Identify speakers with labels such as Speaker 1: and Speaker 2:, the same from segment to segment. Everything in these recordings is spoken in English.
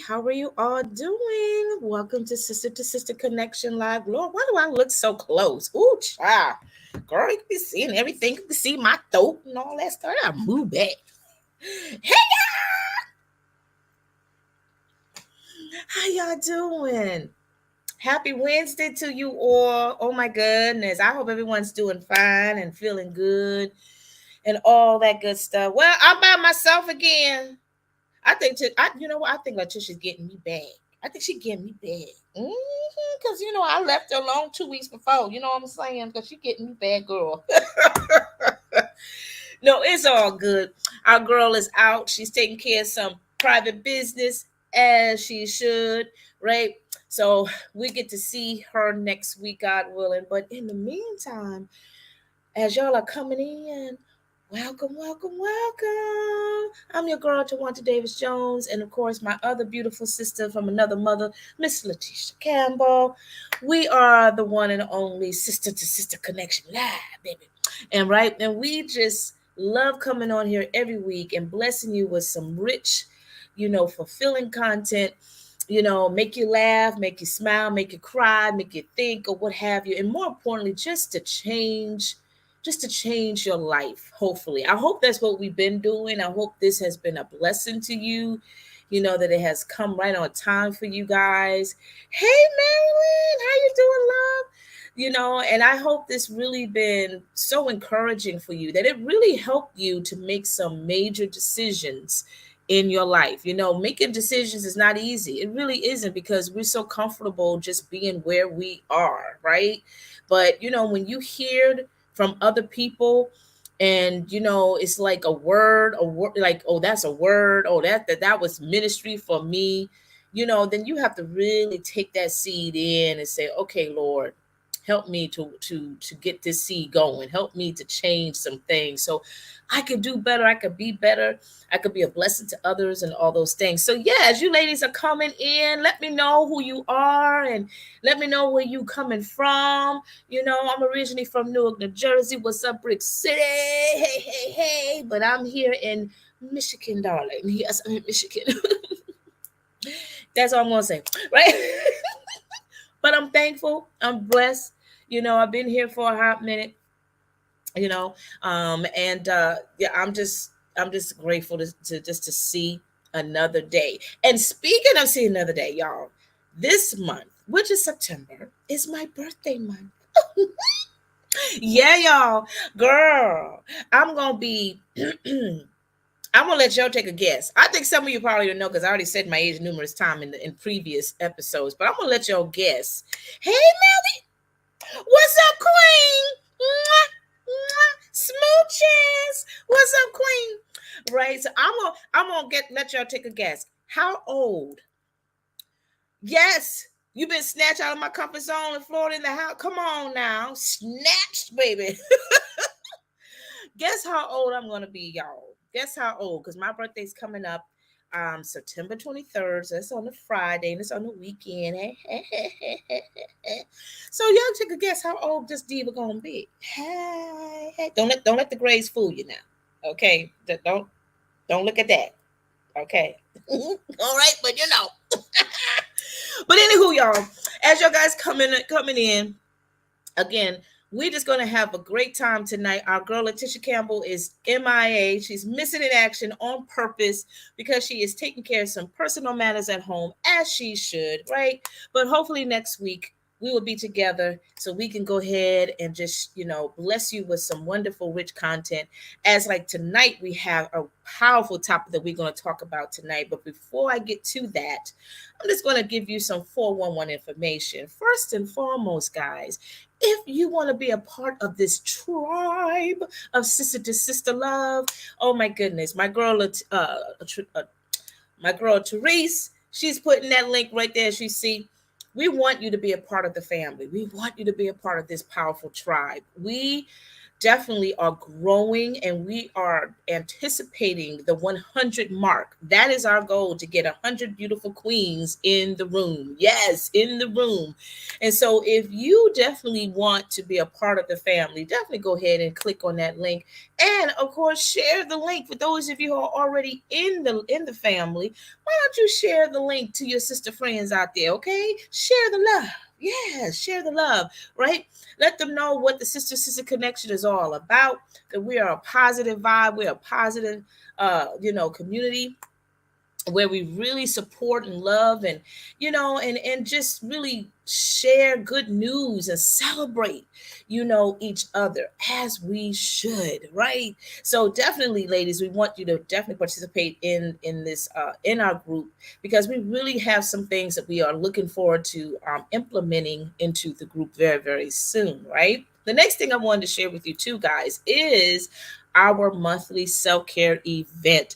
Speaker 1: How are you all doing? Welcome to Sister Connection Live. Lord, why do I look so close? Ooh, child. Girl, you can be seeing everything. You can see my throat and all that stuff. I move back. Hey, how y'all doing? Happy Wednesday to you all. Oh my goodness. I hope everyone's doing fine and feeling good and all that good stuff. Well, I'm by myself again. You know what? I think Leticia's getting me back. I think she getting me back. Because, I left her alone 2 weeks before. You know what I'm saying? Because she getting me back, girl. No, it's all good. Our girl is out. She's taking care of some private business as she should, right? So we get to see her next week, God willing. But in the meantime, as y'all are coming in, welcome, welcome, welcome. I'm your girl, Twonta Davis Jones, and of course, my other beautiful sister from another mother, Miss Leticia Campbell. We are the one and only Sister to Sister Connection Live, baby. And we just love coming on here every week and blessing you with some rich, fulfilling content. Make you laugh, make you smile, make you cry, make you think, or what have you. And more importantly, just to change your life, hopefully. I hope that's what we've been doing. I hope this has been a blessing to you, that it has come right on time for you guys. Hey, Marilyn, how you doing, love? And I hope this really been so encouraging for you, that it really helped you to make some major decisions in your life. Making decisions is not easy. It really isn't, because we're so comfortable just being where we are, right? But when you hear from other people, and it's like a word, like, oh, that's a word, oh, that was ministry for me, then you have to really take that seed in and say, okay, Lord, help me to get this seed going, help me to change some things so I could do better, I could be better, I could be a blessing to others and all those things. So yeah, as you ladies are coming in, let me know who you are and let me know where you coming from. I'm originally from Newark, New Jersey. What's up, Brick City? Hey, hey, hey. But I'm here in Michigan, darling. Yes, I'm in Michigan. That's all I'm gonna say, right? But I'm thankful, I'm blessed. I've been here for a hot minute, and yeah, I'm just grateful to see another day. And speaking of seeing another day, y'all, this month, which is September, is my birthday month. Yeah, y'all, girl, I'm gonna be. I'm gonna let y'all take a guess. I think some of you probably don't know, because I already said my age numerous times in previous episodes. But I'm gonna let y'all guess. Hey, Melody, what's up, Queen? Mwah, mwah, smooches. What's up, Queen? Right. So I'm gonna let y'all take a guess. How old? Yes, you've been snatched out of my comfort zone in Florida in the house. Come on now, snatched, baby. Guess how old I'm gonna be, y'all. Guess how old? Because my birthday's coming up September 23rd. So it's on a Friday and it's on the weekend. So y'all take a guess how old this diva gonna be. Hey, hey. Don't let the grades fool you now. Okay. Don't look at that. Okay. All right, but But anywho, y'all, as y'all guys coming in, again, we're just going to have a great time tonight. Our girl Leticia Campbell is MIA. She's missing in action on purpose because she is taking care of some personal matters at home, as she should, right? But hopefully next week we will be together so we can go ahead and just, bless you with some wonderful, rich content. As like tonight, we have a powerful topic that we're going to talk about tonight. But before I get to that, I'm just going to give you some 411 information. First and foremost, guys, if you want to be a part of this tribe of sister to sister love, oh my goodness, my girl Therese, she's putting that link right there. As you see, we want you to be a part of the family. We want you to be a part of this powerful tribe. We definitely are growing, and we are anticipating the 100 mark. That is our goal, to get 100 beautiful queens in the room. Yes, in the room. And so if you definitely want to be a part of the family, definitely go ahead and click on that link. And of course, share the link for those of you who are already in the family. Why don't you share the link to your sister friends out there, okay? Share the love. Yes, share the love, right? Let them know what the sister connection is all about. That we are a positive vibe. We're a positive, community where we really support and love, and and just really share good news and celebrate each other, as we should, right? So definitely, ladies, we want you to definitely participate in this in our group, because we really have some things that we are looking forward to implementing into the group very, very soon, right? The next thing I wanted to share with you too, guys, is our monthly self-care event.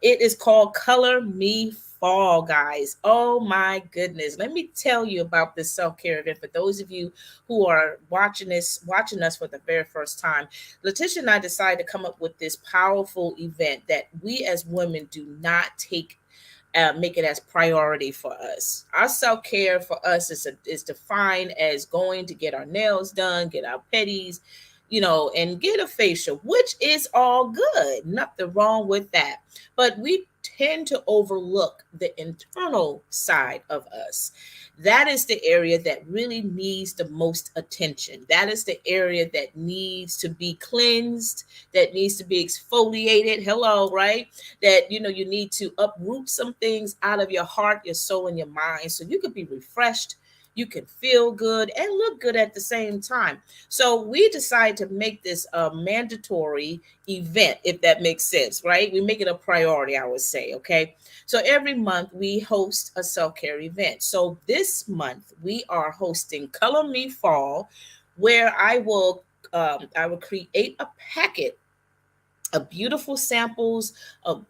Speaker 1: It is called Color Me Fall, guys. Oh my goodness. Let me tell you about this self-care event for those of you who are watching us for the very first time. Leticia and I decided to come up with this powerful event that we as women do not make it as priority for us. Our self care for us is defined as going to get our nails done, get our pedis, and get a facial, which is all good. Nothing wrong with that. But we tend to overlook the internal side of us. That is the area that really needs the most attention. That is the area that needs to be cleansed, that needs to be exfoliated. Hello, right? That you need to uproot some things out of your heart, your soul, and your mind, so you can be refreshed, you can feel good and look good at the same time. So we decided to make this a mandatory event, if that makes sense, right? We make it a priority, I would say. Okay, so every month we host a self-care event. So this month we are hosting Color Me Fall, where I will create a packet beautiful samples of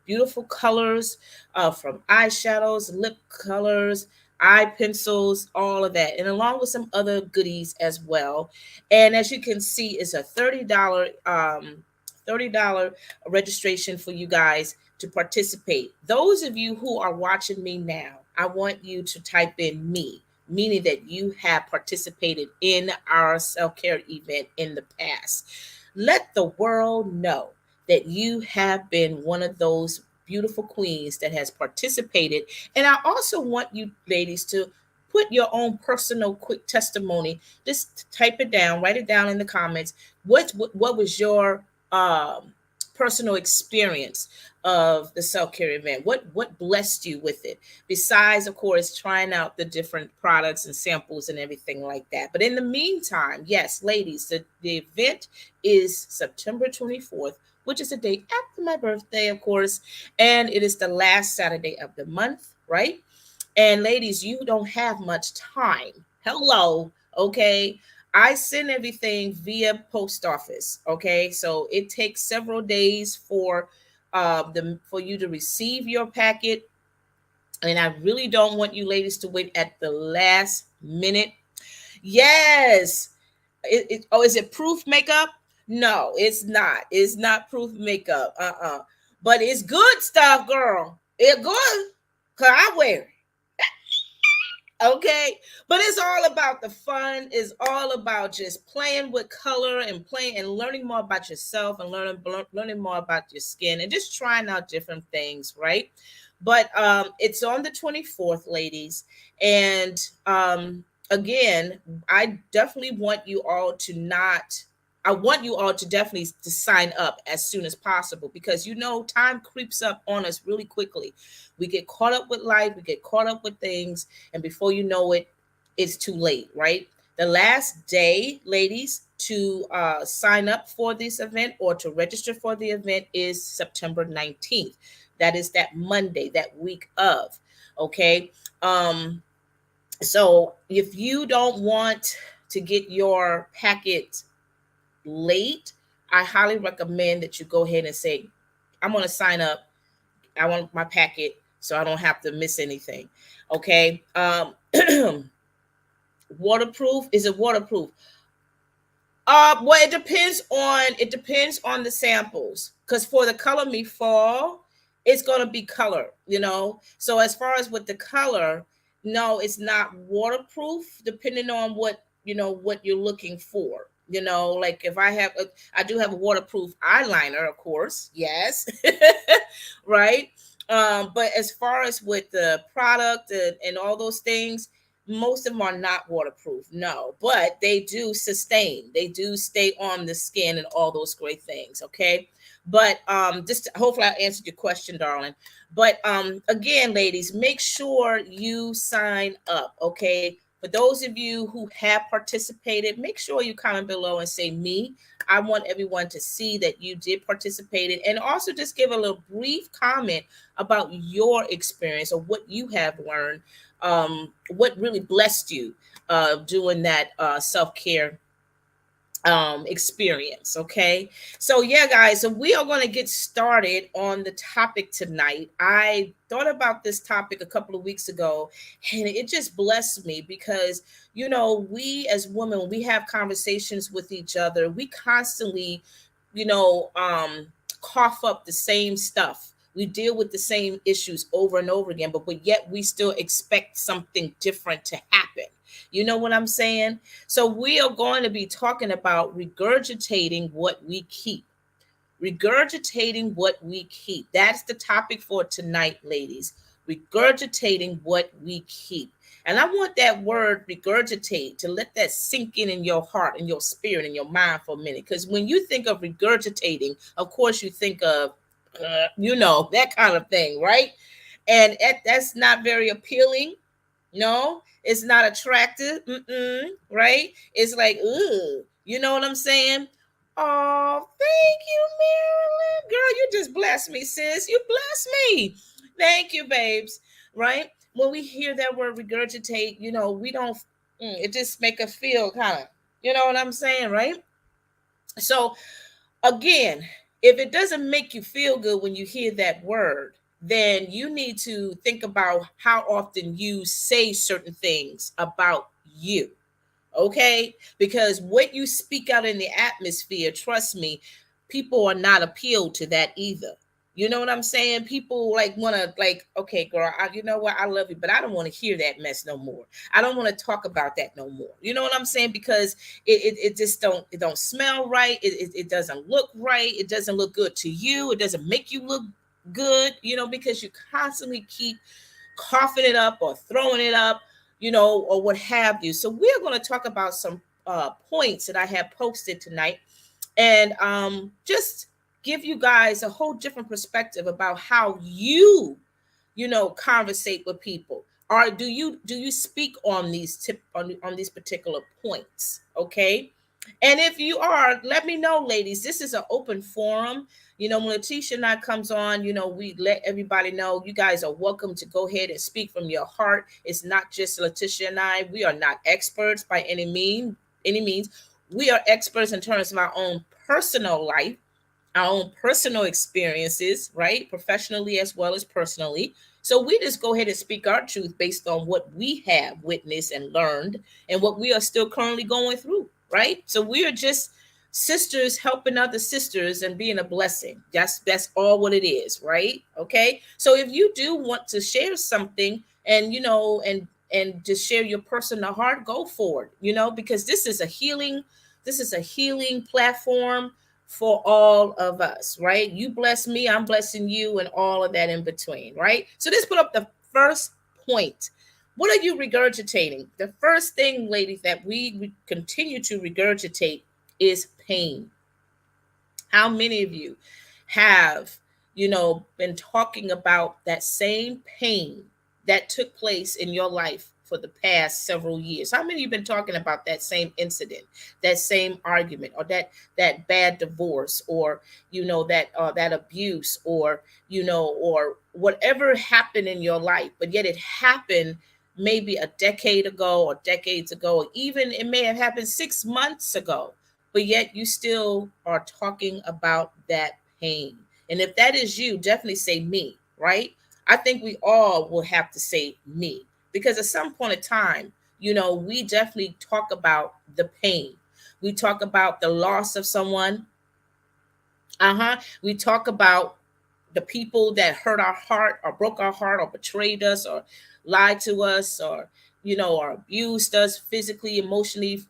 Speaker 1: beautiful colors, from eyeshadows, lip colors, eye pencils, all of that, and along with some other goodies as well. And as you can see, it's a $30 registration for you guys to participate. Those of you who are watching me now, I want you to type in me, meaning that you have participated in our self-care event in the past. Let the world know that you have been one of those beautiful queens that has participated. And I also want you ladies to put your own personal quick testimony. Just type it down, write it down in the comments. What was your personal experience of the self-care event? What blessed you with it, besides of course trying out the different products and samples and everything like that? But in the meantime, yes, ladies, the event is September 24th, which is the day after my birthday, of course, and it is the last Saturday of the month, right? And ladies, you don't have much time. Hello, okay? I send everything via post office, okay? So it takes several days for you to receive your packet, and I really don't want you ladies to wait at the last minute. Yes. Is it proof makeup? No, it's not. It's not proof makeup. But it's good stuff, girl. It good. Cause I wear it. Okay, but it's all about the fun. It's all about just playing with color and playing and learning more about yourself, and learning more about your skin, and just trying out different things, right? But it's on the 24th, ladies. And again, I definitely want you all to not I want you all to definitely to sign up as soon as possible, because time creeps up on us really quickly. We get caught up with life, we get caught up with things, and before you know it, it's too late, right? The last day, ladies, to sign up for this event or to register for the event is September 19th. That is that Monday, that week of. Okay. So if you don't want to get your packet late, I highly recommend that you go ahead and say, I'm going to sign up. I want my packet so I don't have to miss anything. Okay. Waterproof. Is it waterproof? Well, it depends on the samples. Because for the Color Me Fall, it's gonna be color, So as far as with the color, no, it's not waterproof, depending on what you're looking for. Like if I do have a waterproof eyeliner, of course, yes, right. But as far as with the product and all those things, most of them are not waterproof, no, but they do sustain, they do stay on the skin and all those great things. Okay, but just hopefully I answered your question, darling. But again, ladies, make sure you sign up. Okay, for those of you who have participated, make sure you comment below and say me. I want everyone to see that you did participate, and also just give a little brief comment about your experience or what you have learned, what really blessed you doing that self-care experience. Okay, so yeah, guys, so we are going to get started on the topic tonight. I thought about this topic a couple of weeks ago, and it just blessed me because we as women, when we have conversations with each other, we constantly you know um cough up the same stuff, we deal with the same issues over and over again, but yet we still expect something different to happen. You know what I'm saying? So we are going to be talking about regurgitating what we keep. Regurgitating what we keep. That's the topic for tonight, ladies. Regurgitating what we keep. And I want that word regurgitate to let that sink in your heart and your spirit and your mind for a minute. Because when you think of regurgitating, of course, you think of, that kind of thing, right? And that's not very appealing. No, it's not attractive. Right? It's like, ooh, you know what I'm saying? Oh, thank you, Marilyn. Girl, you just blessed me, sis. You blessed me. Thank you, babes. Right? When we hear that word regurgitate, we don't, it just make us feel kind of, you know what I'm saying, right? So again, if it doesn't make you feel good when you hear that word, then you need to think about how often you say certain things about you. Okay, because what you speak out in the atmosphere, trust me, people are not appealed to that either. You know what I'm saying? People like want to, like, okay, girl, you know what, I love you, but I don't want to hear that mess no more. I don't want to talk about that no more. You know what I'm saying? Because it just don't smell right. It doesn't look right. It doesn't look good to you. It doesn't make you look good, because you constantly keep coughing it up or throwing it up, or what have you. So we're going to talk about some points that I have posted tonight, and just give you guys a whole different perspective about how conversate with people. Or do you speak on on these particular points? Okay. And if you are, let me know, ladies. This is an open forum. When Leticia and I comes on, we let everybody know you guys are welcome to go ahead and speak from your heart. It's not just Leticia and I. We are not experts by any means. We are experts in terms of our own personal life, our own personal experiences, right? Professionally as well as personally. So we just go ahead and speak our truth based on what we have witnessed and learned and what we are still currently going through, right? So we are just sisters helping other sisters and being a blessing. That's all what it is, right? Okay. So if you do want to share something and and just share your personal heart, go for it, because this is a healing platform for all of us, right? You bless me, I'm blessing you, and all of that in between, right? So let's put up the first point. What are you regurgitating? The first thing, ladies, that we continue to regurgitate is pain. How many of you have, been talking about that same pain that took place in your life for the past several years? How many of you been talking about that same incident, that same argument, or that bad divorce, or that abuse, or whatever happened in your life, but yet it happened maybe a decade ago or decades ago, or even it may have happened 6 months ago, but yet you still are talking about that pain. And if that is you, definitely say me, right? I think we all will have to say me, because at some point in time, we definitely talk about the pain. We talk about the loss of someone. We talk about the people that hurt our heart or broke our heart or betrayed us or lied to us or, or abused us physically, emotionally,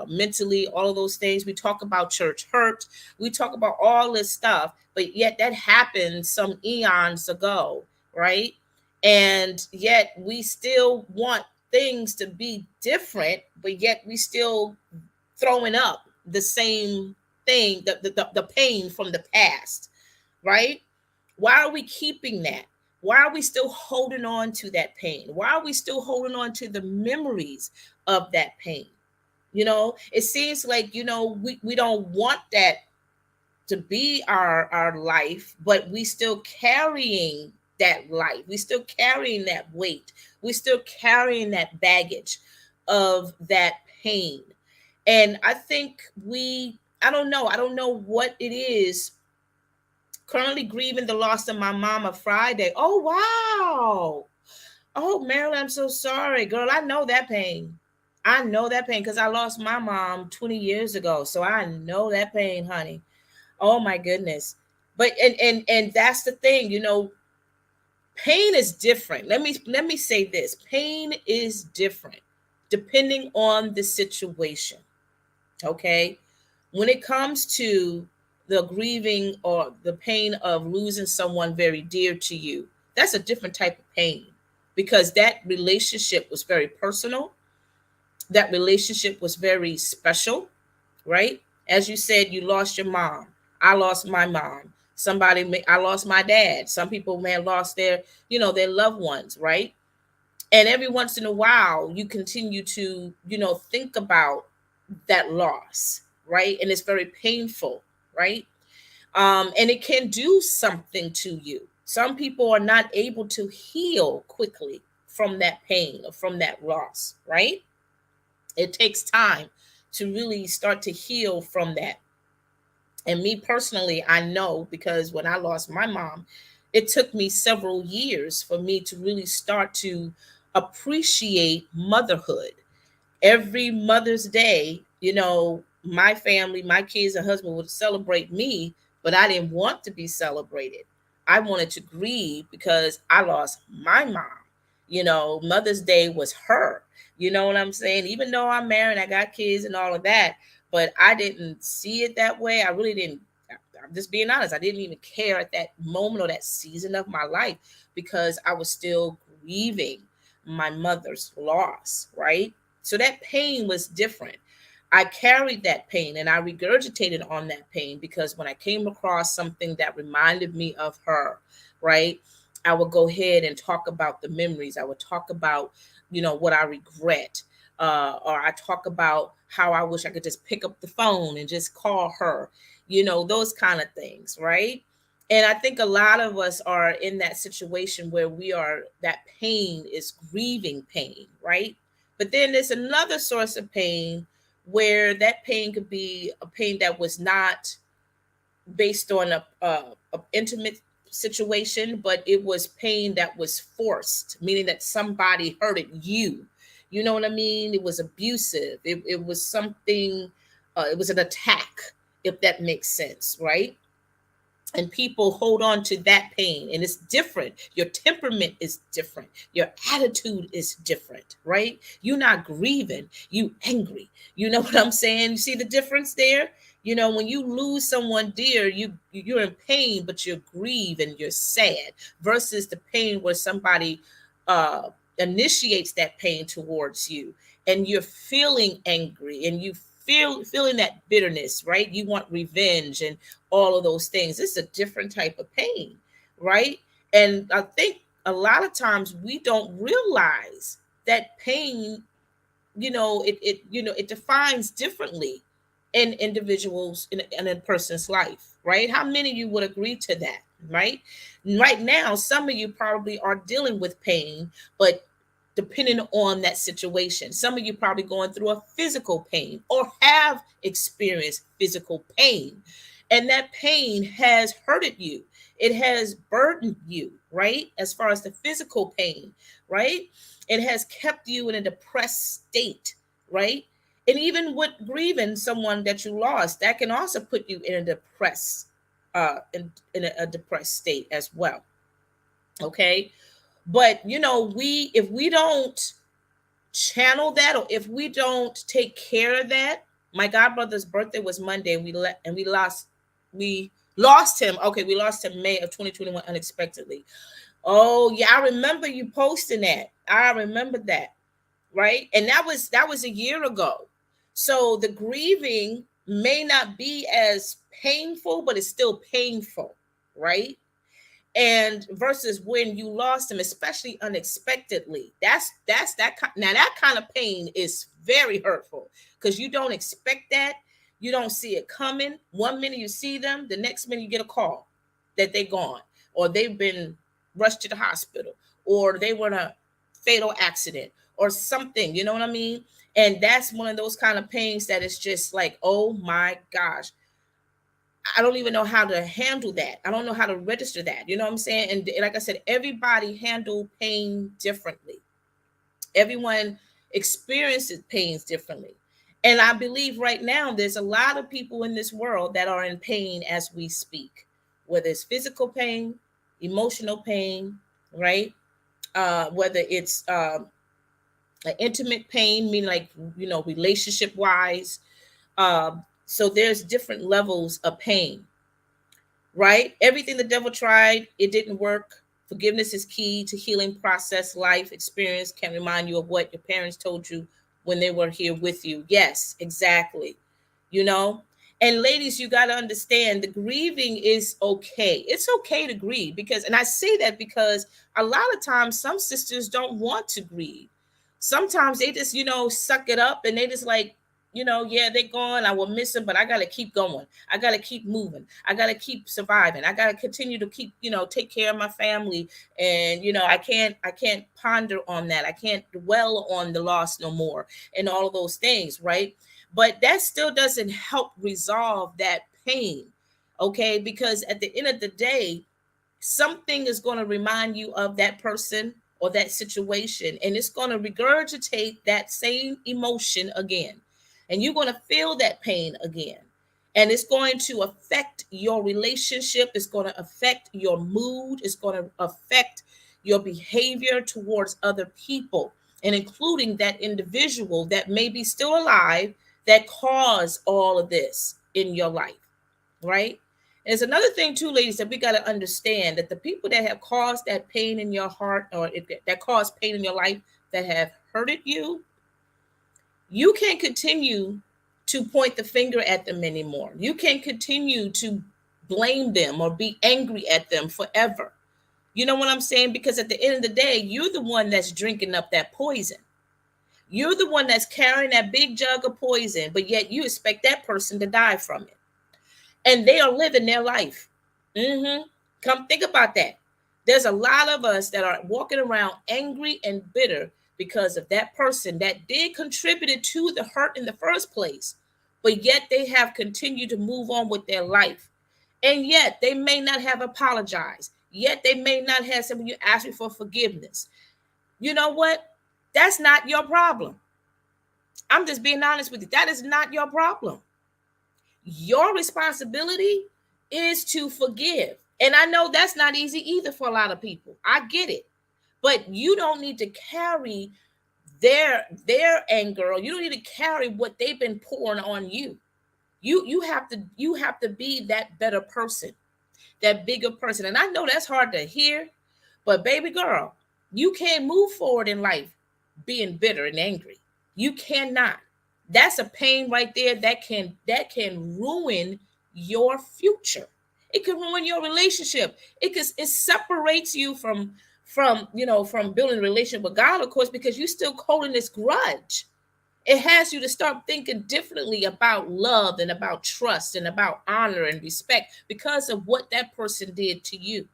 Speaker 1: mentally, all of those things. We talk about church hurt. We talk about all this stuff, but yet that happened some eons ago, right? And yet we still want things to be different, but yet we still throwing up the same thing, the pain from the past, right? Why are we keeping that? Why are we still holding on to that pain? Why are we still holding on to the memories of that pain? It seems like, we don't want that to be our life, but we still carrying that life. We still carrying that weight. We still carrying that baggage of that pain. And I think I don't know what it is. Currently grieving the loss of my mama Friday. Oh, wow. Oh, Marilyn, I'm so sorry. Girl, I know that pain. I know that pain because I lost my mom 20 years ago. So I know that pain, honey. Oh my goodness. But and that's the thing, pain is different. Let me say this. Pain is different depending on the situation. Okay? When it comes to the grieving or the pain of losing someone very dear to you, that's a different type of pain because that relationship was very personal. That relationship was very special, right? As you said, you lost your mom. I lost my mom. I lost my dad. Some people may have lost their loved ones, right? And every once in a while, you continue to, think about that loss, right? And it's very painful, right? And it can do something to you. Some people are not able to heal quickly from that pain or from that loss, right? It takes time to really start to heal from that. And me personally, I know because when I lost my mom, it took me several years for me to really start to appreciate motherhood. Every Mother's Day, my family, my kids and husband would celebrate me, but I didn't want to be celebrated. I wanted to grieve because I lost my mom. Mother's Day was her. You know what I'm saying? Even though I'm married, I got kids and all of that, but I didn't see it that way. I really didn't. I'm just being honest. I didn't even care at that moment or that season of my life because I was still grieving my mother's loss, right? So that pain was different. I carried that pain and I regurgitated on that pain because when I came across something that reminded me of her, right, I would go ahead and talk about the memories. I would talk about, what I regret. Or I talk about how I wish I could just pick up the phone and just call her, those kind of things, right? And I think a lot of us are in that situation where that pain is grieving pain, right? But then there's another source of pain where that pain could be a pain that was not based on a intimate situation, but it was pain that was forced, meaning that somebody hurted you. You know what I mean? It was abusive. It was something. It was an attack, if that makes sense, right? And people hold on to that pain and it's different. Your temperament is different. Your attitude is different, right? You're not grieving, you angry. You know what I'm saying? You see the difference there? When you lose someone dear, you're in pain, but you're grieved and you're sad versus the pain where somebody initiates that pain towards you and you're feeling angry and you feeling that bitterness, right? You want revenge and all of those things. It's a different type of pain, right? And I think a lot of times we don't realize that pain, it defines differently in individuals in a person's life, right? How many of you would agree to that, right? Right now, some of you probably are dealing with pain, but depending on that situation. Some of you probably going through a physical pain or have experienced physical pain. And that pain has hurted you. It has burdened you, right? As far as the physical pain, right? It has kept you in a depressed state, right? And even with grieving someone that you lost, that can also put you in a depressed in a depressed state as well. Okay. But we if we don't channel that, or if we don't take care of that. My godbrother's birthday was Monday, and we lost him. Okay, we lost him May of 2021 unexpectedly. Oh yeah, I remember you posting that. I remember that, right? And that was a year ago. So the grieving may not be as painful, but it's still painful, right? And versus when you lost him, especially unexpectedly, now that kind of pain is very hurtful, because you don't expect that. You don't see it coming. One minute you see them, the next minute you get a call that they're gone, or they've been rushed to the hospital, or they were in a fatal accident or something, you know what I mean? And that's one of those kind of pains that is just like, oh my gosh, I don't even know how to handle that. I don't know how to register that. You know what I'm saying? And like I said, everybody handle pain differently. Everyone experiences pains differently. And I believe right now there's a lot of people in this world that are in pain as we speak, whether it's physical pain, emotional pain, right? Whether it's an intimate pain, meaning like, relationship wise. So there's different levels of pain, right? Everything the devil tried, it didn't work. Forgiveness is key to healing process. Life experience can remind you of what your parents told you when they were here with you. Yes, exactly. You know, and ladies, you got to understand the grieving is okay. It's okay to grieve, because, and I say that because a lot of times some sisters don't want to grieve. Sometimes they just, suck it up, and they just like, yeah, they're gone. I will miss them, but I got to keep going. I got to keep moving. I got to keep surviving. I got to continue to keep, take care of my family. And, I can't ponder on that. I can't dwell on the loss no more, and all of those things, right? But that still doesn't help resolve that pain. Okay. Because at the end of the day, something is going to remind you of that person or that situation, and it's going to regurgitate that same emotion again, and you're going to feel that pain again, and it's going to affect your relationship. It's going to affect your mood. It's going to affect your behavior towards other people, and including that individual that may be still alive that caused all of this in your life, right? And it's another thing too, ladies, that we got to understand, that the people that have caused that pain in your heart, or that caused pain in your life, that have hurted you, you can't continue to point the finger at them anymore. You can't continue to blame them or be angry at them forever. You know what I'm saying? Because at the end of the day, you're the one that's drinking up that poison. You're the one that's carrying that big jug of poison, but yet you expect that person to die from it, and they are living their life. Come think about that. There's a lot of us that are walking around angry and bitter because of that person that did contributed to the hurt in the first place, but yet they have continued to move on with their life. And yet they may not have apologized. Yet they may not have someone you ask me for forgiveness. You know what? That's not your problem. I'm just being honest with you. That is not your problem. Your responsibility is to forgive. And I know that's not easy either for a lot of people. I get it. But you don't need to carry their anger, or you don't need to carry what they've been pouring on you. You have to be that better person, that bigger person. And I know that's hard to hear, but baby girl, you can't move forward in life being bitter and angry. You cannot. That's a pain right there that can ruin your future. It can ruin your relationship. It separates you from building a relationship with God, of course, because you're still holding this grudge. It has you to start thinking differently about love and about trust and about honor and respect because of what that person did to you.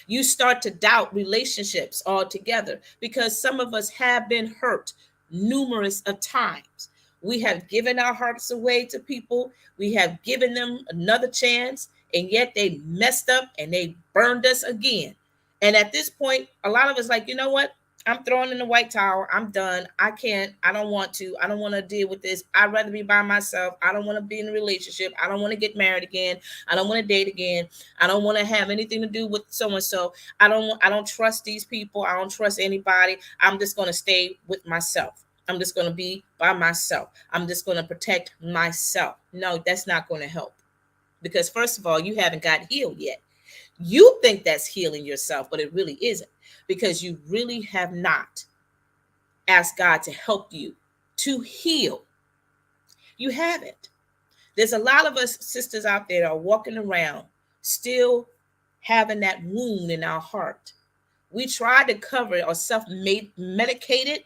Speaker 1: You start to doubt relationships altogether because some of us have been hurt numerous of times. We have given our hearts away to people. We have given them another chance, and yet they messed up and they burned us again. And at this point, a lot of us like, you know what? I'm throwing in the white towel. I'm done. I can't. I don't want to. I don't want to deal with this. I'd rather be by myself. I don't want to be in a relationship. I don't want to get married again. I don't want to date again. I don't want to have anything to do with so and so. I don't trust these people. I don't trust anybody. I'm just going to stay with myself. I'm just going to be by myself. I'm just going to protect myself. No, that's not going to help. Because first of all, you haven't got healed yet. You think that's healing yourself, but it really isn't, because you really have not asked God to help you to heal. You haven't. There's a lot of us sisters out there that are walking around still having that wound in our heart. We try to cover it or self-medicate it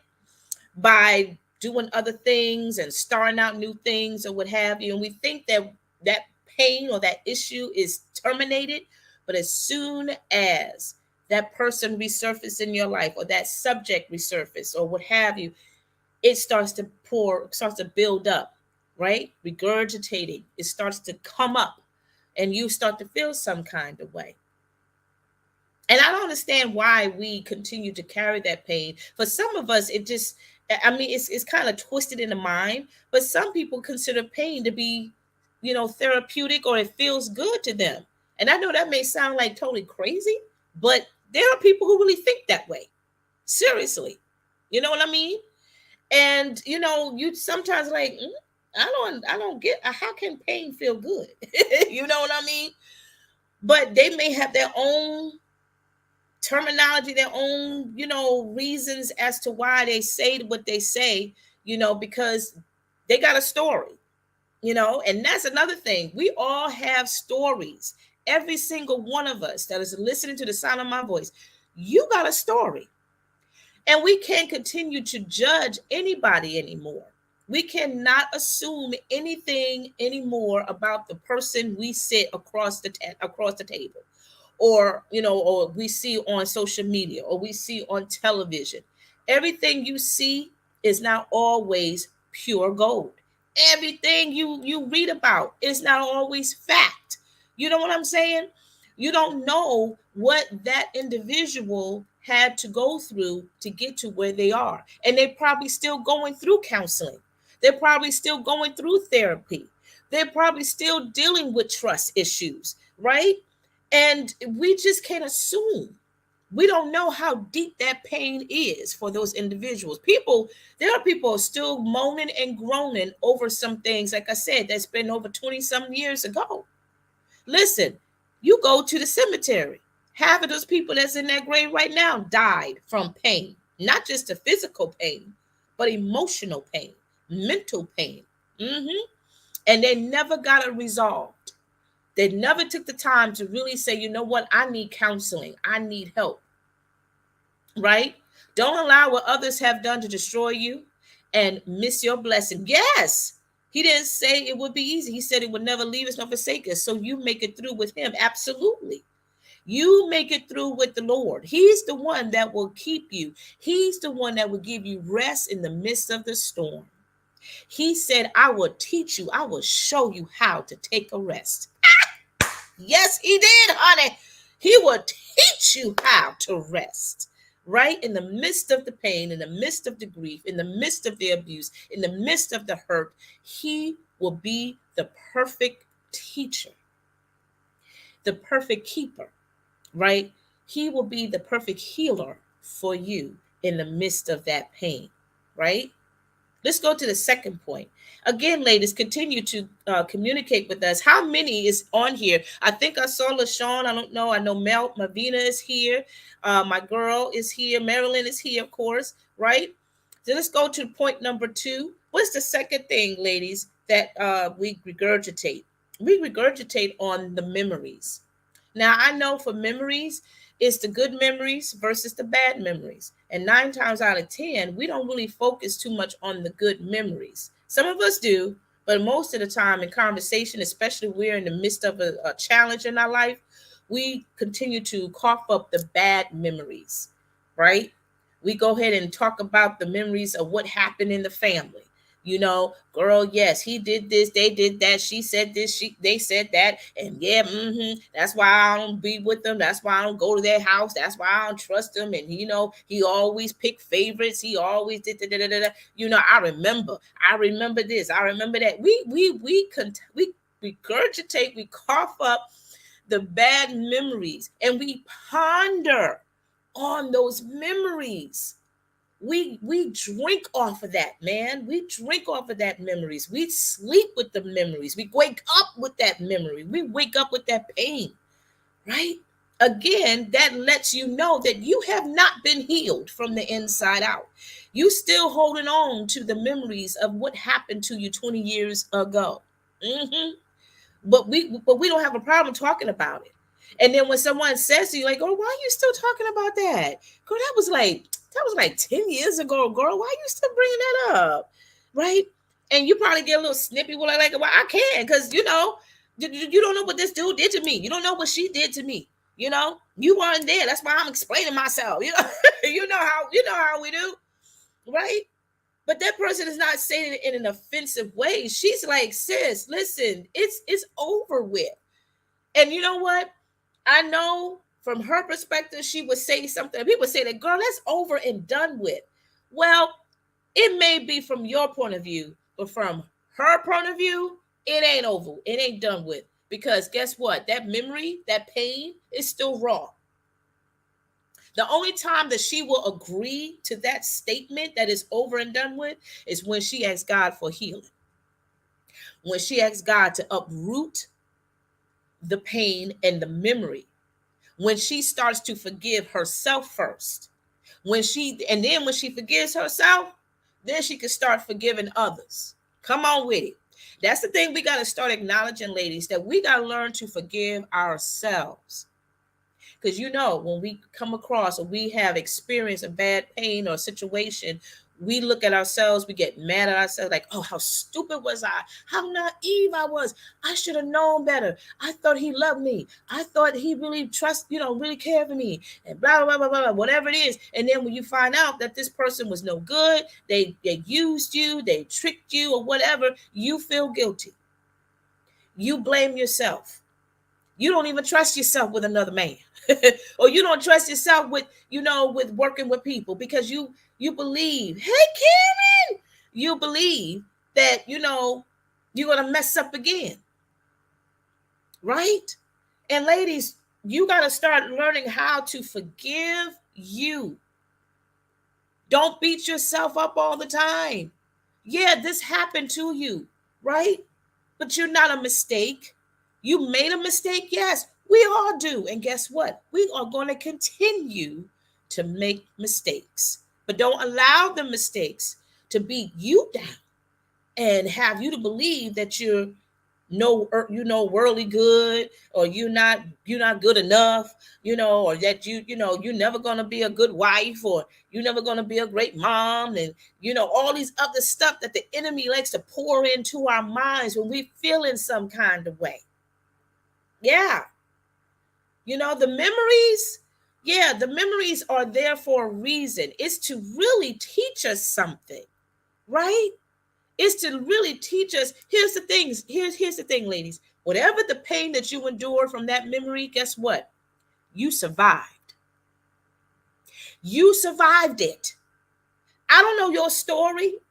Speaker 1: by doing other things and starting out new things or what have you. And we think that that pain or that issue is terminated. But as soon as that person resurfaces in your life, or that subject resurface or what have you, it starts to starts to build up, right? Regurgitating. It starts to come up and you start to feel some kind of way. And I don't understand why we continue to carry that pain. For some of us, it just, I mean, it's kind of twisted in the mind, but some people consider pain to be, therapeutic, or it feels good to them. And I know that may sound like totally crazy, but there are people who really think that way. Seriously. You know what I mean? And, you sometimes like, I don't get, how can pain feel good? You know what I mean? But they may have their own terminology, their own, reasons as to why they say what they say, because they got a story, and that's another thing. We all have stories. Every single one of us that is listening to the sound of my voice, you got a story. And we can't continue to judge anybody anymore. We cannot assume anything anymore about the person we sit across the table, or or we see on social media, or we see on television. Everything you see is not always pure gold. Everything you read about is not always fact. You know what I'm saying? You don't know what that individual had to go through to get to where they are. And they're probably still going through counseling. They're probably still going through therapy. They're probably still dealing with trust issues, right? And we just can't assume. We don't know how deep that pain is for those individuals. There are people still moaning and groaning over some things, like I said, that's been over 20 some years ago. Listen, you go to the cemetery. Half of those people that's in that grave right now died from pain, not just the physical pain, but emotional pain, mental pain. And they never got it resolved. They never took the time to really say, you know what, I need counseling. I need help. Right? Don't allow what others have done to destroy you and miss your blessing. Yes, he didn't say it would be easy. He said it would never leave us nor forsake us. So you make it through with him. Absolutely. You make it through with the Lord. He's the one that will keep you. He's the one that will give you rest in the midst of the storm. He said, I will teach you. I will show you how to take a rest. Yes, he did, honey. He will teach you how to rest. Right in the midst of the pain, in the midst of the grief, in the midst of the abuse, in the midst of the hurt, he will be the perfect teacher, the perfect keeper, right? He will be the perfect healer for you in the midst of that pain, right? Let's go to the second point. Again, ladies, continue to communicate with us. How many is on here? I think I saw LaShawn. I don't know. I know Mavina is here. My girl is here. Marilyn is here, of course, right? So let's go to point number 2. What's the second thing, ladies, that we regurgitate? We regurgitate on the memories. Now, I know for memories, it's the good memories versus the bad memories. And 9 times out of 10, we don't really focus too much on the good memories. Some of us do, but most of the time in conversation, especially we're in the midst of a challenge in our life, we continue to cough up the bad memories, right? We go ahead and talk about the memories of what happened in the family. Girl, yes, he did this, they did that, she said this, they said that, and yeah, that's why I don't be with them, that's why I don't go to their house, that's why I don't trust them, and he always picked favorites, he always did da, da, da, da, da. I remember this, I remember that. We regurgitate, we cough up the bad memories, and we ponder on those memories. We drink off of that, man. We drink off of that memories. We sleep with the memories. We wake up with that memory. We wake up with that pain, right? Again, that lets you know that you have not been healed from the inside out. You still holding on to the memories of what happened to you 20 years ago. But we don't have a problem talking about it. And then when someone says to you, like, "Oh, why are you still talking about that? Girl, that was like 10 years ago, girl. Why are you still bringing that up?" Right? And you probably get a little snippy with like, "Well, I can, because you don't know what this dude did to me. You don't know what she did to me. You weren't there. That's why I'm explaining myself. You know how we do, right?" But that person is not saying it in an offensive way. She's like, "Sis, listen, it's over with." And you know what? I know from her perspective, she would say something. People say that, "Girl, that's over and done with." Well, it may be from your point of view, but from her point of view, it ain't over. It ain't done with. Because guess what? That memory, that pain is still raw. The only time that she will agree to that statement that is over and done with is when she asks God for healing. When she asks God to uproot the pain and the memory. When she starts to forgive herself first. When she forgives herself, then she can start forgiving others. Come on with it. That's the thing we got to start acknowledging, ladies, that we got to learn to forgive ourselves. Because when we come across or we have experienced a bad pain or situation, we look at ourselves, we get mad at ourselves, like, "Oh, how stupid was I? How naive I was. I should have known better. I thought he loved me. I thought he really really cared for me," and blah, blah, blah, blah, blah, whatever it is. And then when you find out that this person was no good, they used you, they tricked you or whatever, you feel guilty. You blame yourself. You don't even trust yourself with another man. Or you don't trust yourself with working with people, because you believe, "Hey, Karen," you believe that you're going to mess up again. Right? And ladies, you got to start learning how to forgive you. Don't beat yourself up all the time. Yeah, this happened to you, right? But you're not a mistake. You made a mistake, yes. We all do. And guess what? We are going to continue to make mistakes. But don't allow the mistakes to beat you down and have you to believe that you're worldly good, or you're not good enough, or that you're never going to be a good wife, or you're never going to be a great mom, and all these other stuff that the enemy likes to pour into our minds when we feel in some kind of way. Yeah. The memories, the memories are there for a reason. It's to really teach us something, right? Is to really teach us. Here's the things. Here's the thing, ladies. Whatever the pain that you endured from that memory, guess what? You survived. You survived it. I don't know your story.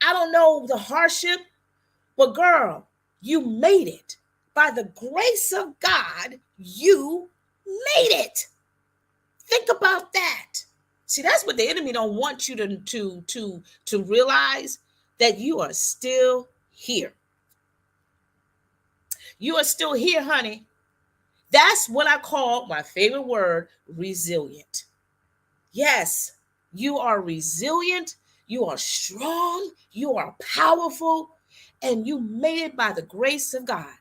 Speaker 1: I don't know the hardship, but girl, you made it. By the grace of God, you made it. Think about that. See, that's what the enemy don't want you to realize, that you are still here. You are still here, honey. That's what I call my favorite word, resilient. Yes, you are resilient. You are strong. You are powerful. And you made it by the grace of God.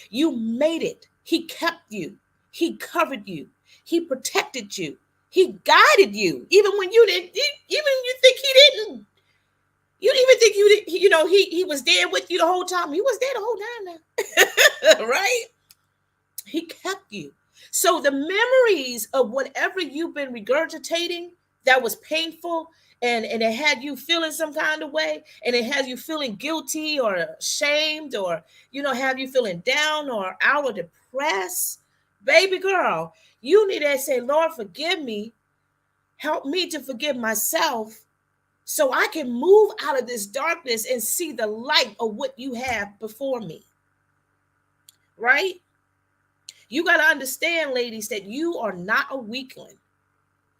Speaker 1: You made it. He kept you. He covered you. He protected you. He guided you. Even when you didn't, even you think he didn't. You didn't even think he was there with you the whole time. He was there the whole time now. Right? He kept you. So the memories of whatever you've been regurgitating that was painful, and it had you feeling some kind of way, and it has you feeling guilty or ashamed, or have you feeling down or out or depressed, baby girl, you need to say, Lord, forgive me. Help me to forgive myself so I can move out of this darkness and see the light of what you have before me. Right? You got to understand, ladies, that you are not a weakling.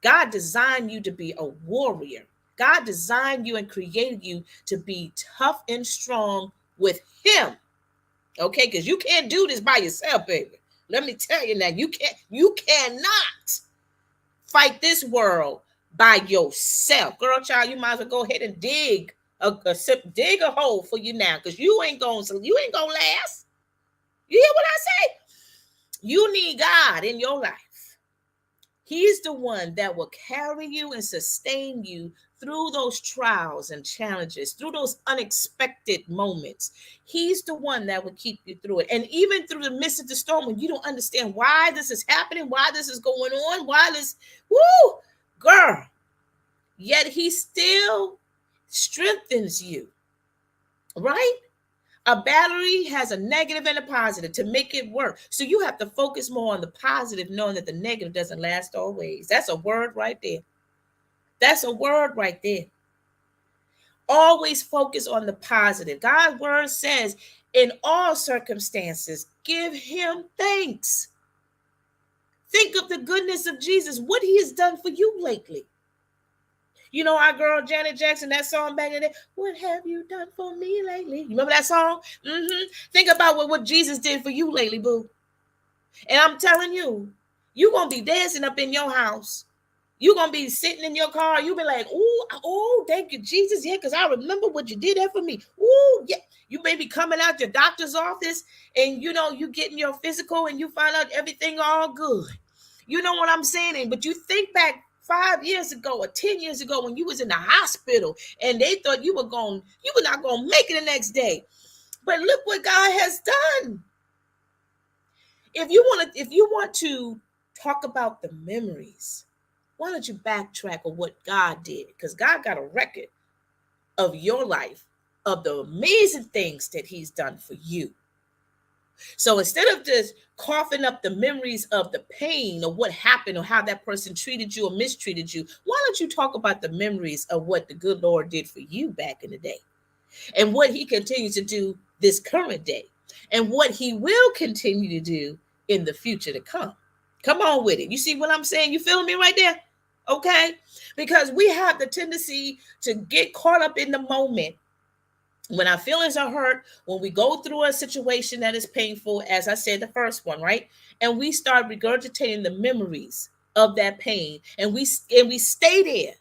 Speaker 1: God designed you to be a warrior. God designed you and created you to be tough and strong with him. Okay? Because you can't do this by yourself, baby. Let me tell you now, you cannot fight this world by yourself. Girl, child, you might as well go ahead and dig a hole for you now, because you ain't gonna last. You hear what I say? You need God in your life. He's the one that will carry you and sustain you through those trials and challenges, through those unexpected moments. He's the one that will keep you through it. And even through the midst of the storm, when you don't understand why this is happening, why this is going on, why this, girl, yet he still strengthens you, right? A battery has a negative and a positive to make it work. So you have to focus more on the positive, knowing that the negative doesn't last always. That's a word right there. That's a word right there. Always focus on the positive. God's word says, in all circumstances, give him thanks. Think of the goodness of Jesus, what he has done for you lately. You know our girl Janet Jackson, that song back in the day, what have you done for me lately? You remember that song? Think about what Jesus did for you lately, boo. And I'm telling you, you're going to be dancing up in your house. You're going to be sitting in your car. You'll be like, oh, thank you, Jesus. Yeah, because I remember what you did there for me. Oh, yeah. You may be coming out your doctor's office and, you getting your physical and you find out everything all good. You know what I'm saying? But you think back 5 years ago or 10 years ago when you was in the hospital and they thought you were not going to make it the next day. But look what God has done. If you want to talk about the memories, why don't you backtrack on what God did? Because God got a record of your life, of the amazing things that he's done for you. So instead of just coughing up the memories of the pain of what happened or how that person treated you or mistreated you, why don't you talk about the memories of what the good Lord did for you back in the day and what he continues to do this current day and what he will continue to do in the future to come. Come on with it. You see what I'm saying? You feeling me right there? Okay? Because we have the tendency to get caught up in the moment when our feelings are hurt, when we go through a situation that is painful, as I said, the first one, right? And we start regurgitating the memories of that pain, and we stay there,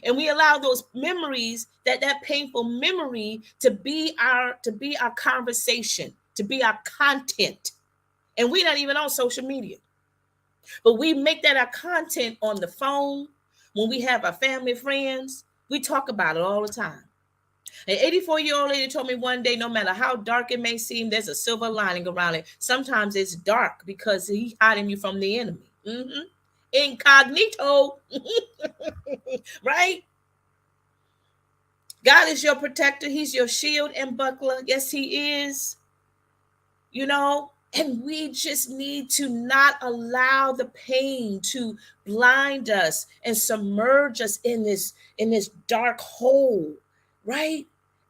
Speaker 1: and we allow those memories, that painful memory, to be our conversation, to be our content. And we're not even on social media, but we make that our content on the phone. When we have our family, friends, we talk about it all the time. An 84-year-old lady told me one day, no matter how dark it may seem, there's a silver lining around it. Sometimes it's dark because he's hiding you from the enemy. Incognito. Right? God is your protector. He's your shield and buckler. Yes, he is. And we just need to not allow the pain to blind us and submerge us in this dark hole, right?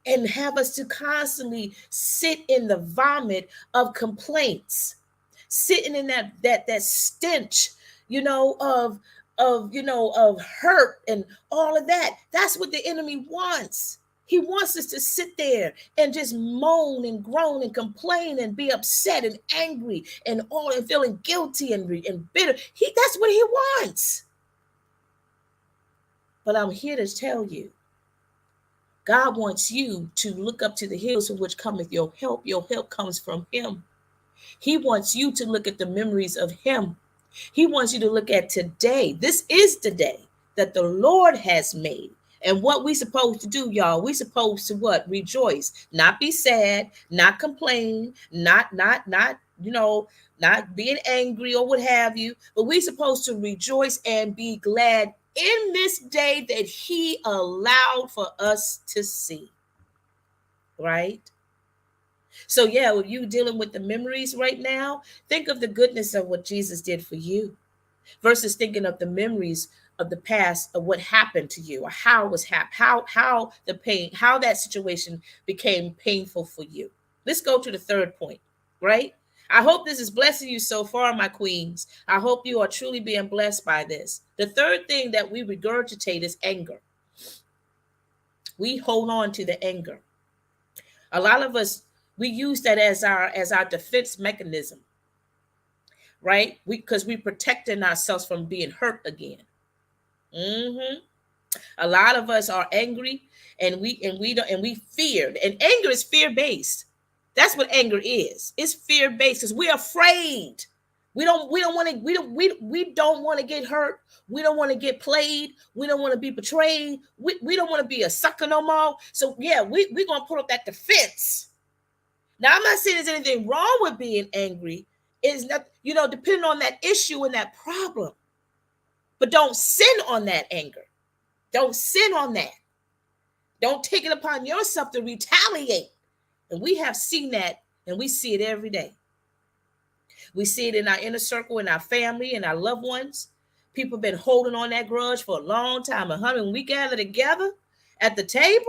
Speaker 1: And have us to constantly sit in the vomit of complaints, sitting in that stench, of hurt and all of that. That's what the enemy wants. He wants us to sit there and just moan and groan and complain and be upset and angry and feeling guilty and bitter. That's what he wants. But I'm here to tell you, God wants you to look up to the hills from which cometh your help. Your help comes from him. He wants you to look at the memories of him. He wants you to look at today. This is the day that the Lord has made. And what we supposed to do, y'all, we supposed to what? Rejoice, not be sad, not complain, not being angry or what have you, but we supposed to rejoice and be glad in this day that he allowed for us to see. Right? So, yeah, if you dealing with the memories right now, think of the goodness of what Jesus did for you versus thinking of the memories of the past of what happened to you or how it was how the pain, how that situation became painful for you. Let's go to the third point, right? I hope this is blessing you so far, my queens. I hope you are truly being blessed by this. The third thing that we regurgitate is anger. We hold on to the anger. A lot of us, we use that as our defense mechanism, right? Because we protecting ourselves from being hurt again. Mm-hmm. A lot of us are angry, and we feared. And anger is fear based. That's what anger is. It's fear based because we're afraid. We don't want to get hurt. We don't want to get played. We don't want to be betrayed. We don't want to be a sucker no more. So yeah, we're gonna put up that defense. Now, I'm not saying there's anything wrong with being angry. It's not, depending on that issue and that problem. But don't sin on that anger. Don't sin on that. Don't take it upon yourself to retaliate. And we have seen that, and we see it every day. We see it in our inner circle, in our family, in our loved ones. People have been holding on that grudge for a long time. And honey, when we gather together at the table,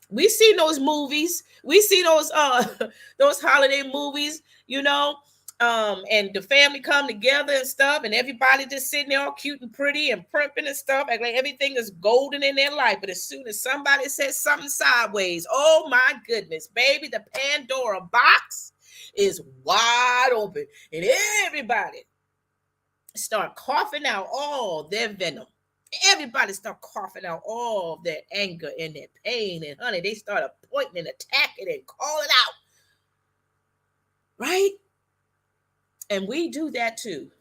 Speaker 1: we see those movies. We see those those holiday movies, and the family come together and stuff, and everybody just sitting there all cute and pretty and primping and stuff, like everything is golden in their life. But as soon as somebody says something sideways, oh my goodness, baby, the Pandora box is wide open, and everybody start coughing out all their venom. Everybody start coughing out all their anger and their pain, and honey, they started pointing and attacking and calling out. Right? And we do that too.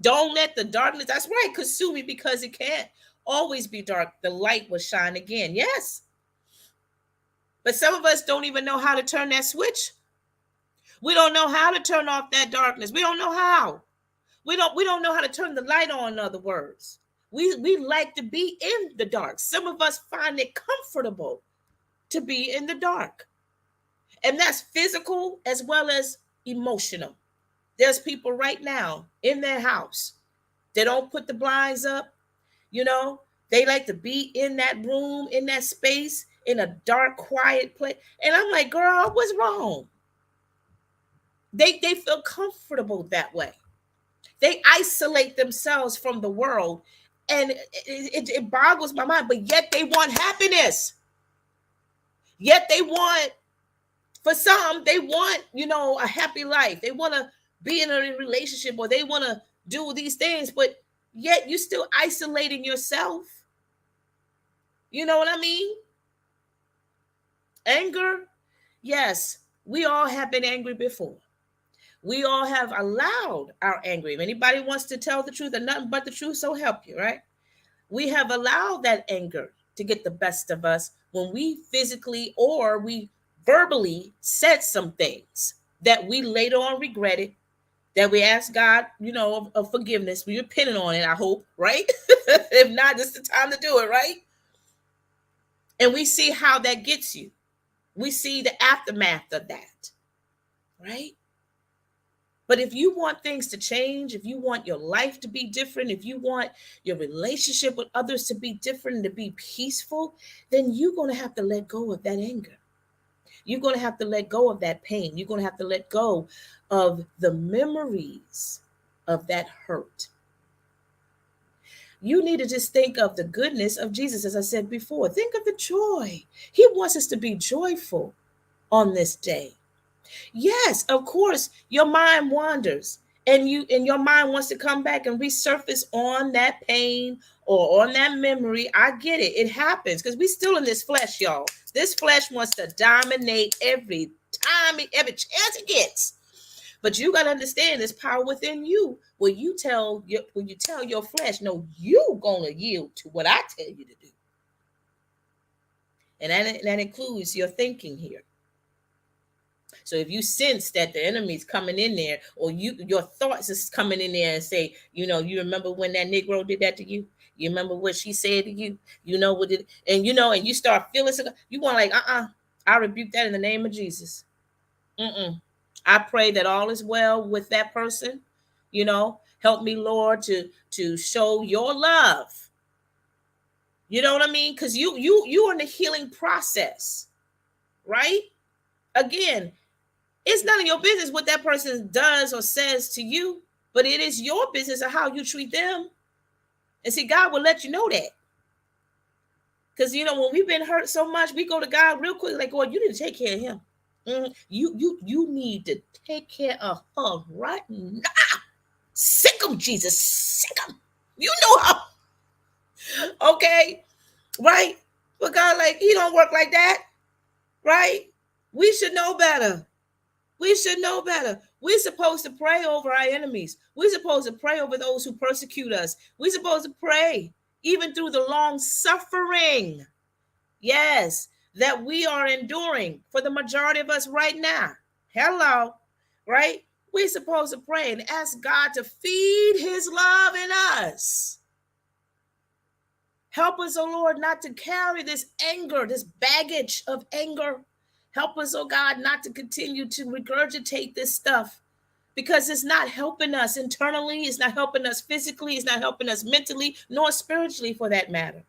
Speaker 1: Don't let the darkness, that's right, consume me, because it can't always be dark. The light will shine again. Yes. But some of us don't even know how to turn that switch. We don't know how to turn off that darkness. We don't know how. We don't know how to turn the light on, in other words. We like to be in the dark. Some of us find it comfortable to be in the dark. And that's physical as well as emotional. There's people right now in their house. They don't put the blinds up. They like to be in that room, in that space, in a dark, quiet place. And I'm like, girl, what's wrong? They feel comfortable that way. They isolate themselves from the world. And it boggles my mind, but yet they want happiness. Yet they want, for some, they want, a happy life. They want to be in a relationship, or they want to do these things, but yet you still isolating yourself. You know what I mean? Anger. Yes, we all have been angry before. We all have allowed our anger. If anybody wants to tell the truth and nothing but the truth, so help you, right? We have allowed that anger to get the best of us when we physically or we verbally said some things that we later on regretted, that we asked God, of forgiveness. We repented on it, I hope, right? If not, this is the time to do it, right? And we see how that gets you. We see the aftermath of that, right? But if you want things to change, if you want your life to be different, if you want your relationship with others to be different and to be peaceful, then you're going to have to let go of that anger. You're going to have to let go of that pain. You're going to have to let go of the memories of that hurt. You need to just think of the goodness of Jesus, as I said before. Think of the joy. He wants us to be joyful on this day. Yes, of course, your mind wanders, and your mind wants to come back and resurface on that pain or on that memory. I get it. It happens because we still in this flesh, y'all. This flesh wants to dominate every time, every chance it gets. But you got to understand there's power within you when you tell your flesh, no, you gonna yield to what I tell you to do. And that includes your thinking here. So if you sense that the enemy's coming in there, or your thoughts is coming in there and say, you remember when that Negro did that to you? You remember what she said to you? You know what it, and and you start feeling something. You want like, I rebuke that in the name of Jesus. Mm-mm. I pray that all is well with that person. Help me, Lord, to show your love. You know what I mean? Because you in the healing process, right? Again, it's none of your business what that person does or says to you, but it is your business of how you treat them. And see, God will let you know that. Because when we've been hurt so much, we go to God real quick, like, God, you need to take care of him. You need to take care of her right now. Sick him, Jesus. Sick him. You know how. Okay. Right? But God, like, he don't work like that. Right? We should know better. We should know better. We're supposed to pray over our enemies. We're supposed to pray over those who persecute us. We're supposed to pray even through the long suffering. Yes, that we are enduring for the majority of us right now. Hello, right? We're supposed to pray and ask God to feed his love in us. Help us, oh Lord, not to carry this anger, this baggage of anger. Help us, oh God, not to continue to regurgitate this stuff, because it's not helping us internally. It's not helping us physically. It's not helping us mentally, nor spiritually for that matter.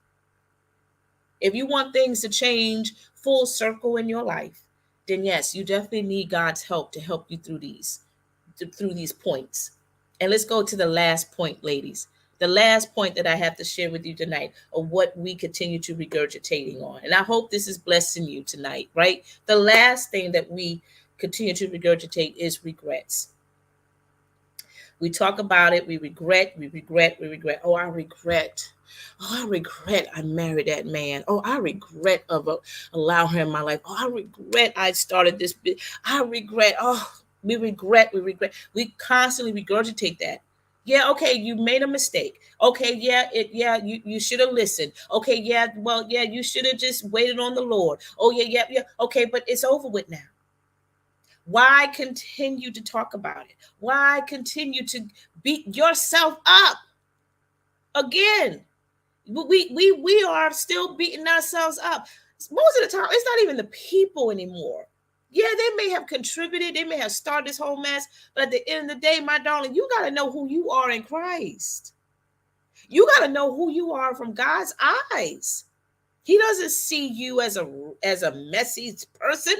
Speaker 1: If you want things to change full circle in your life, then yes, you definitely need God's help to help you through these points. And let's go to the last point, ladies. The last point that I have to share with you tonight of what we continue to regurgitating on. And I hope this is blessing you tonight, right? The last thing that we continue to regurgitate is regrets. We talk about it. We regret. Oh, I regret. Oh, I regret I married that man. Oh, I regret of allow him in my life. Oh, I regret I started this. I regret. Oh, we regret. We constantly regurgitate that. Yeah, okay, you made a mistake. Okay, you should have listened. Okay, you should have just waited on the Lord. Oh, yeah. Okay, but it's over with now. Why continue to talk about it? Why continue to beat yourself up? Again, we are still beating ourselves up. Most of the time, it's not even the people anymore. Yeah, they may have contributed, they may have started this whole mess, but at the end of the day, my darling, you got to know who you are in Christ. You got to know who you are from God's eyes. He doesn't see you as a messy person.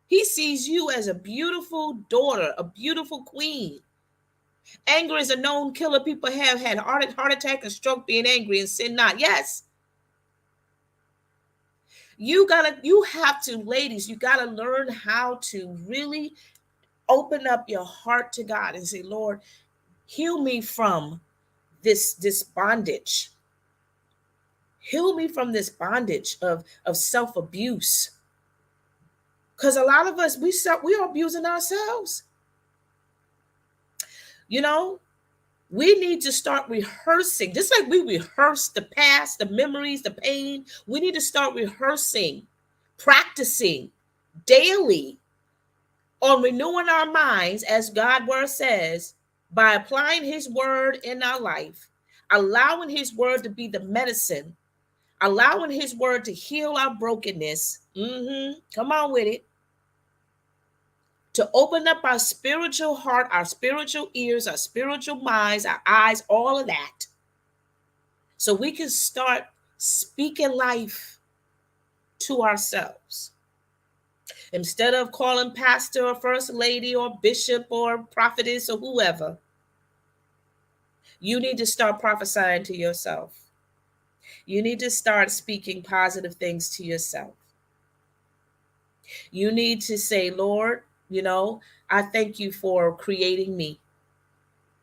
Speaker 1: He sees you as a beautiful daughter, a beautiful queen. Anger is a known killer. People have had heart attack and stroke being angry and sin not. Yes. You have to, ladies, you got to learn how to really open up your heart to God and say, Lord, heal me from this bondage. Heal me from this bondage of self-abuse. Because a lot of us, we are abusing ourselves. We need to start rehearsing, just like we rehearse the past, the memories, the pain. We need to start rehearsing, practicing daily on renewing our minds, as God's word says, by applying his word in our life, allowing his word to be the medicine, allowing his word to heal our brokenness. Come on with it. To open up our spiritual heart, our spiritual ears, our spiritual minds, our eyes, all of that. So we can start speaking life to ourselves. Instead of calling pastor or first lady or bishop or prophetess or whoever, you need to start prophesying to yourself. You need to start speaking positive things to yourself. You need to say, Lord, I thank you for creating me.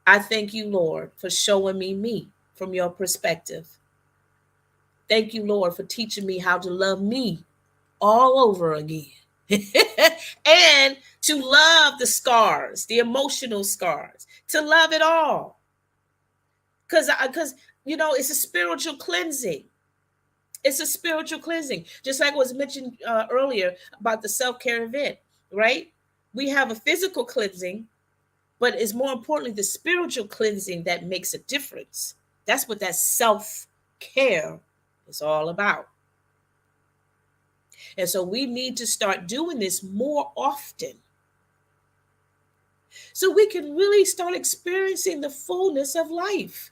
Speaker 1: I thank you, Lord, for showing me from your perspective. Thank you, Lord, for teaching me how to love me all over again. And to love the scars, the emotional scars, to love it all. Because it's a spiritual cleansing. It's a spiritual cleansing. Just like was mentioned earlier about the self-care event, right? We have a physical cleansing, but it's more importantly the spiritual cleansing that makes a difference. That's what that self-care is all about. And so we need to start doing this more often so we can really start experiencing the fullness of life.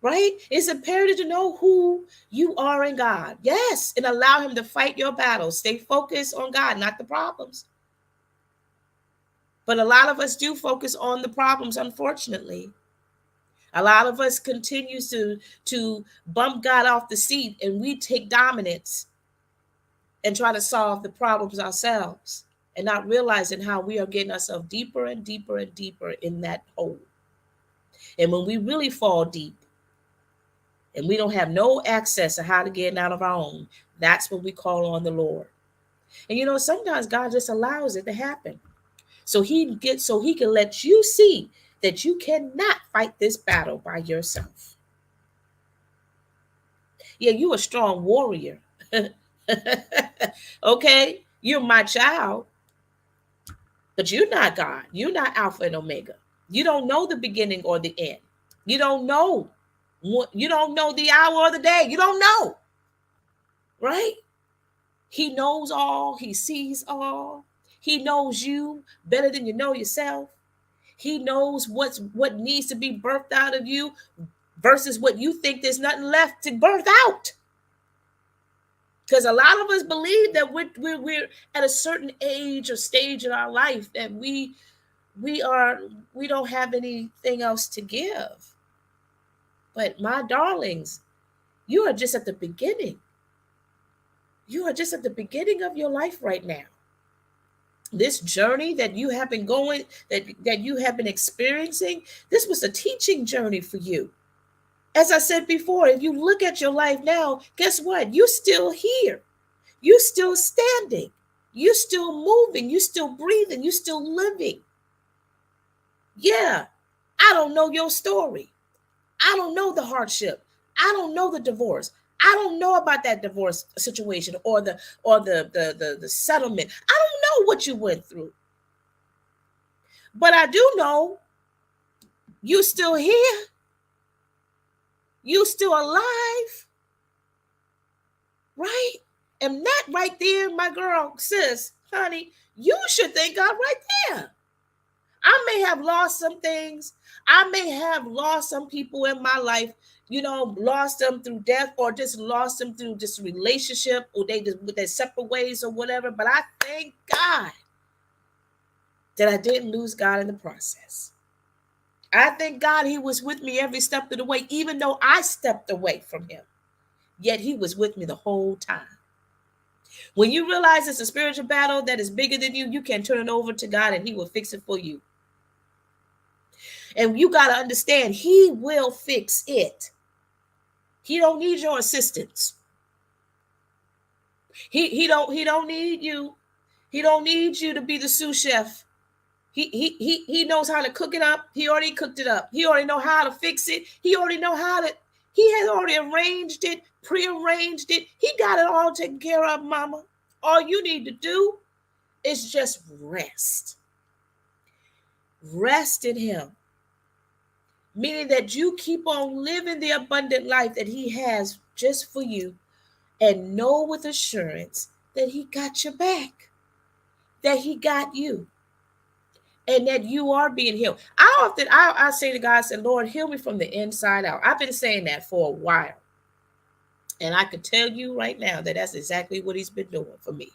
Speaker 1: Right? It's imperative to know who you are in God. Yes, and allow him to fight your battles. Stay focused on God, not the problems. But a lot of us do focus on the problems, unfortunately. A lot of us continues to bump God off the seat, and we take dominance and try to solve the problems ourselves, and not realizing how we are getting ourselves deeper and deeper and deeper in that hole. And when we really fall deep and we don't have no access to how to get out of our own, that's when we call on the Lord. And sometimes God just allows it to happen. So he can let you see that you cannot fight this battle by yourself. Yeah, you're a strong warrior. Okay, you're my child, but you're not God. You're not Alpha and Omega. You don't know the beginning or the end. You don't know. You don't know the hour or the day. You don't know. Right? He knows all. He sees all. He knows you better than you know yourself. He knows what needs to be birthed out of you versus what you think there's nothing left to birth out. Because a lot of us believe that we're at a certain age or stage in our life that we don't have anything else to give. But my darlings, you are just at the beginning. You are just at the beginning of your life right now. This journey that you have been going, that you have been experiencing, this was a teaching journey for you. As I said before, if you look at your life now, guess what? You're still here. You're still standing. You're still moving. You're still breathing. You're still living. Yeah, I don't know your story. I don't know the hardship. I don't know the divorce. I don't know about that divorce situation or the settlement. I don't know what you went through. But I do know you're still here. You're still alive. Right? And that right there, my girl, sis, honey, you should thank God right there. I may have lost some things. I may have lost some people in my life, lost them through death or just lost them through just relationship or they just with their separate ways or whatever. But I thank God that I didn't lose God in the process. I thank God he was with me every step of the way, even though I stepped away from him. Yet he was with me the whole time. When you realize it's a spiritual battle that is bigger than you, you can turn it over to God and he will fix it for you. And you got to understand, he will fix it. He don't need your assistance. He don't need you. He don't need you to be the sous chef. He knows how to cook it up. He already cooked it up. He already know how to fix it. He has already arranged it, prearranged it. He got it all taken care of, mama. All you need to do is just rest. Rest in him. Meaning that you keep on living the abundant life that he has just for you and know with assurance that he got your back, that he got you, and that you are being healed. I say to God, I say, Lord, heal me from the inside out. I've been saying that for a while. And I could tell you right now that that's exactly what he's been doing for me.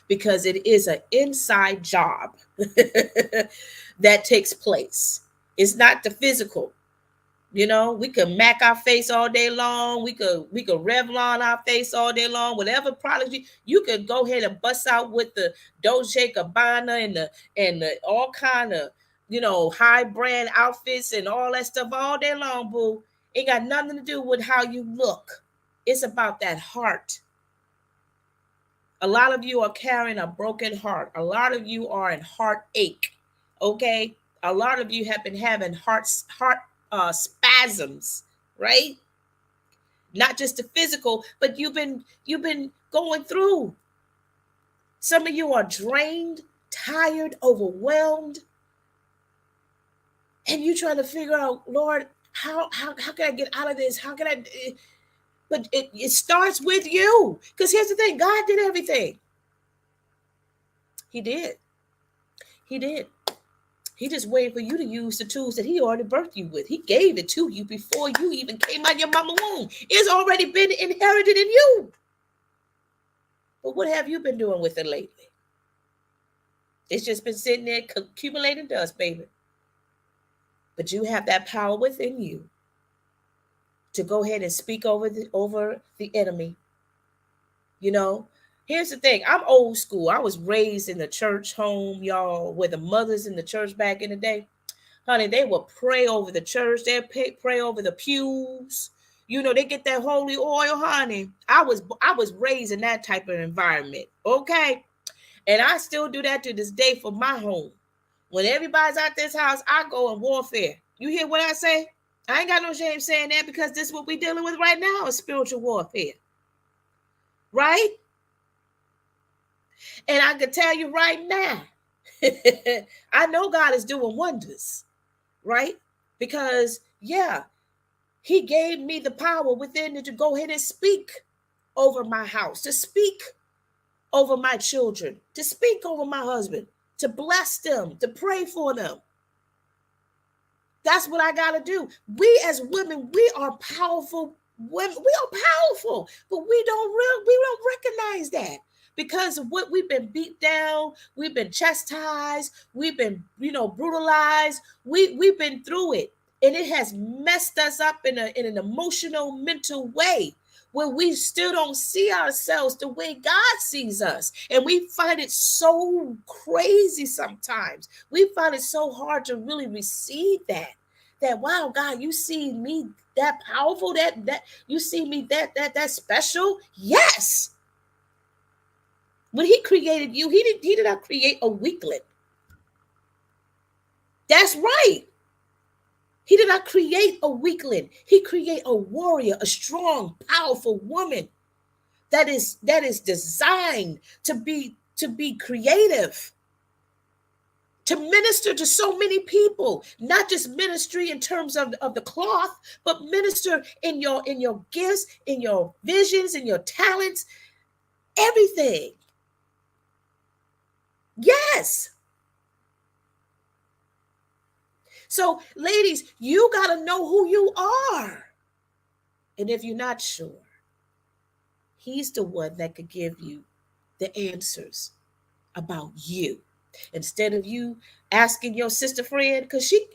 Speaker 1: Because it is an inside job that takes place. It's not the physical. We could MAC our face all day long. We could Revlon our face all day long. Whatever product you could go ahead and bust out with the Dolce Gabbana and the all kind of high brand outfits and all that stuff all day long, boo. It got nothing to do with how you look. It's about that heart. A lot of you are carrying a broken heart. A lot of you are in heartache. Okay, a lot of you have been having heart spasms, right? Not just the physical, but you've been going through. Some of you are drained, tired, overwhelmed, and you're trying to figure out, Lord, How can I get out of this? How can I? But it starts with you. Because here's the thing: God did everything. He did. He did. He just waited for you to use the tools that he already birthed you with. He gave it to you before you even came out of your mama's womb. It's already been inherited in you. But what have you been doing with it lately? It's just been sitting there accumulating dust, baby. But you have that power within you to go ahead and speak over the enemy. You know, here's the thing. I'm old school. I was raised in the church home, y'all, where the mothers in the church back in the day, honey, they would pray over the church. They'd pray over the pews. You know, they get that holy oil, honey. I was raised in that type of environment. Okay. And I still do that to this day for my home. When everybody's at this house, I go in warfare. You hear what I say? I ain't got no shame saying that, because this is what we're dealing with right now, is spiritual warfare. Right? And I can tell you right now, I know God is doing wonders. Right? Because, yeah, he gave me the power within it to go ahead and speak over my house, to speak over my children, to speak over my husband, to bless them, to pray for them. That's what I got to do. We as women, we are powerful women. We are powerful, but we don't recognize that, because of what we've been beat down, we've been chastised, we've been, brutalized. We've been through it, and it has messed us up in an emotional, mental way, where we still don't see ourselves the way God sees us. And we find it so crazy sometimes. We find it so hard to really receive that wow, God, you see me that powerful, that you see me that special. Yes. When he created you, he did not create a weakling. That's right. He did not create a weakling. He created a warrior, a strong, powerful woman that is designed to be creative, to minister to so many people, not just ministry in terms of the cloth, but minister in your gifts, in your visions, in your talents, everything. Yes. So, ladies, you got to know who you are. And if you're not sure, he's the one that could give you the answers about you. Instead of you asking your sister friend, because she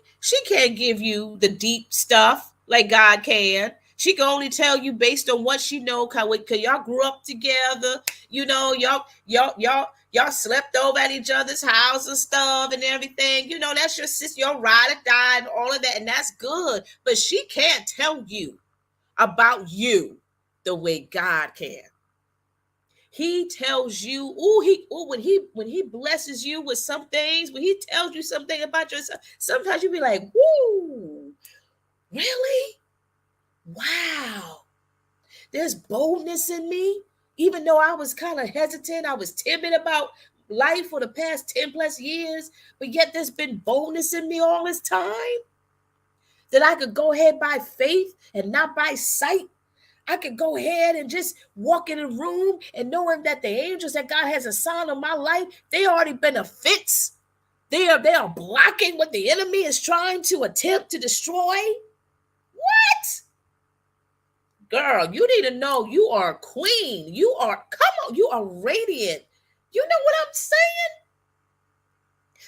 Speaker 1: can't give you the deep stuff like God can. She can only tell you based on what she know, because y'all grew up together. Y'all slept over at each other's house and stuff and everything. That's your sister, your ride or die and all of that. And that's good. But she can't tell you about you the way God can. He tells you, when he blesses you with some things, when he tells you something about yourself, sometimes you be like, whoo, really? Wow. There's boldness in me. Even though I was kind of hesitant, I was timid about life for the past 10 plus years, but yet there's been boldness in me all this time, that I could go ahead by faith and not by sight. I could go ahead and just walk in a room and knowing that the angels that God has assigned on my life, they already benefits. They are blocking what the enemy is trying to attempt to destroy. What? Girl, you need to know you are a queen. You are radiant. You know what I'm saying?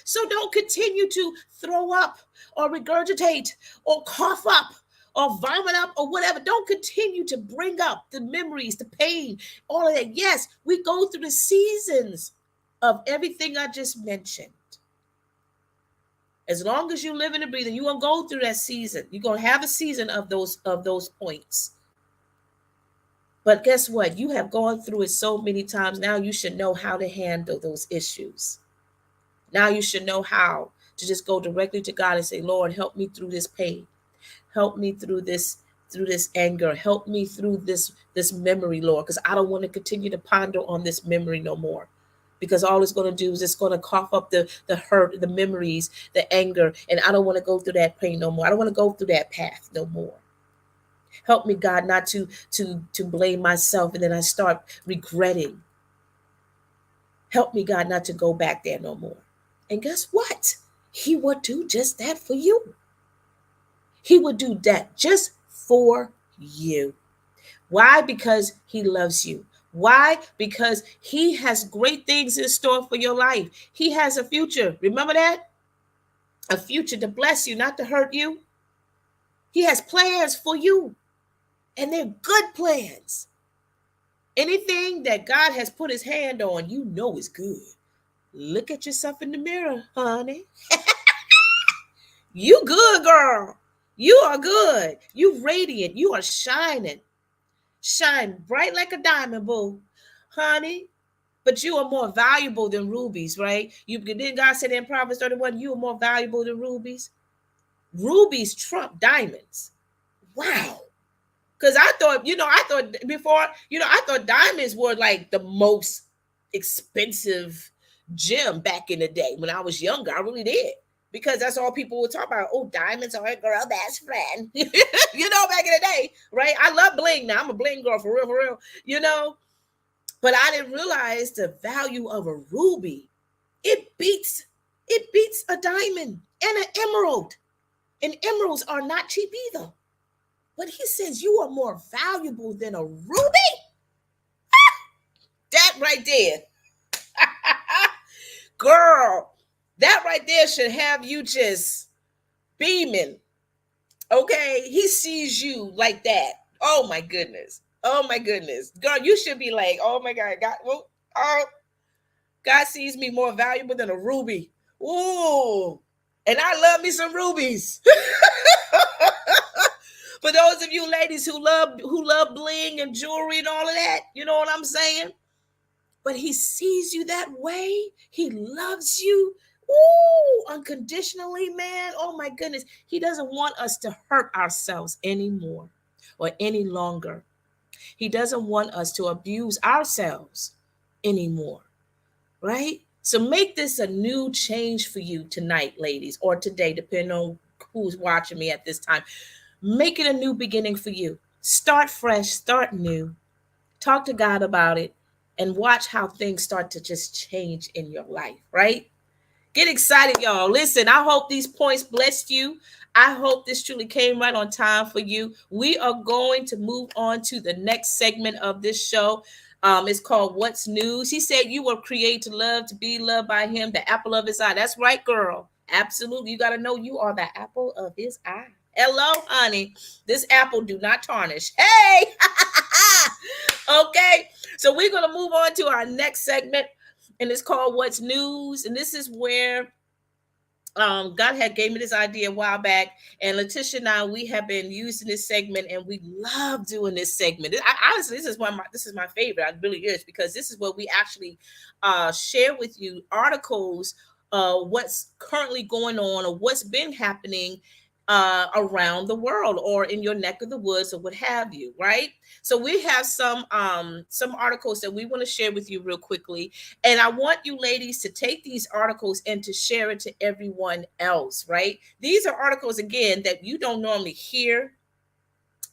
Speaker 1: So don't continue to throw up or regurgitate or cough up or vomit up or whatever. Don't continue to bring up the memories, the pain, all of that. Yes, we go through the seasons of everything I just mentioned. As long as you live and breathe, you're going to go through that season. You're going to have a season of those points. But guess what? You have gone through it so many times. Now you should know how to handle those issues. Now you should know how to just go directly to God and say, Lord, help me through this pain. Help me through this anger. Help me through this memory, Lord, because I don't want to continue to ponder on this memory no more. because all it's going to do is it's going to cough up the hurt, the memories, the anger, and I don't want to go through that pain no more. I don't want to go through that path no more. Help me, God, not to blame myself and then I start regretting. Help me, God, not to go back there no more. And guess what? He will do just that for you. He will do that just for you. Why? Because he loves you. Why? Because he has great things in store for your life. He has a future. Remember that? A future to bless you, not to hurt you. He has plans for you, and they're good plans. Anything that God has put his hand on, you know is good. Look at yourself in the mirror, honey. You good, girl. You are good. You radiant. You are shining. Shine bright like a diamond, boo. Honey, but you are more valuable than rubies, right? Didn't God say that in Proverbs 31, you are more valuable than rubies? Rubies trump diamonds. Wow. Because I thought before, I thought diamonds were like the most expensive gem back in the day. When I was younger, I really did. Because that's all people would talk about. Oh, diamonds are a girl best friend. Back in the day, right? I love bling now. I'm a bling girl for real. But I didn't realize the value of a ruby. It beats a diamond and an emerald. And emeralds are not cheap either. But he says you are more valuable than a ruby. That right there. Girl, that right there should have you just beaming. Okay? He sees you like that. Oh my goodness. Oh my goodness. Girl, you should be like, oh my God, God sees me more valuable than a ruby. Ooh. And I love me some rubies. For those of you ladies who love bling and jewelry and all of that, you know what I'm saying? But he sees you that way. He loves you. Ooh, unconditionally, man. Oh my goodness. He doesn't want us to hurt ourselves anymore or any longer. He doesn't want us to abuse ourselves anymore, right? So make this a new change for you tonight, ladies, or today, depending on who's watching me at this time. Make it a new beginning for you. Start fresh, start new. Talk to God about it and watch how things start to just change in your life, right? Get excited, y'all. Listen, I hope these points blessed you. I hope this truly came right on time for you. We are going to move on to the next segment of this show. It's called What's News. He said you were created to love, to be loved by him, the apple of his eye. That's right, girl. Absolutely. You got to know you are the apple of his eye. Hello, honey. This apple do not tarnish. Hey! Okay. So we're going to move on to our next segment, and it's called What's News. And this is where God had gave me this idea a while back, and Leticia and I, we have been using this segment, and we love doing this segment. Honestly, this is my favorite. It really is, because this is where we actually share with you articles, what's currently going on or what's been happening around the world or in your neck of the woods or what have you, right? So we have some articles that we want to share with you real quickly, and I want you ladies to take these articles and to share it to everyone else, right? These are articles, again, that you don't normally hear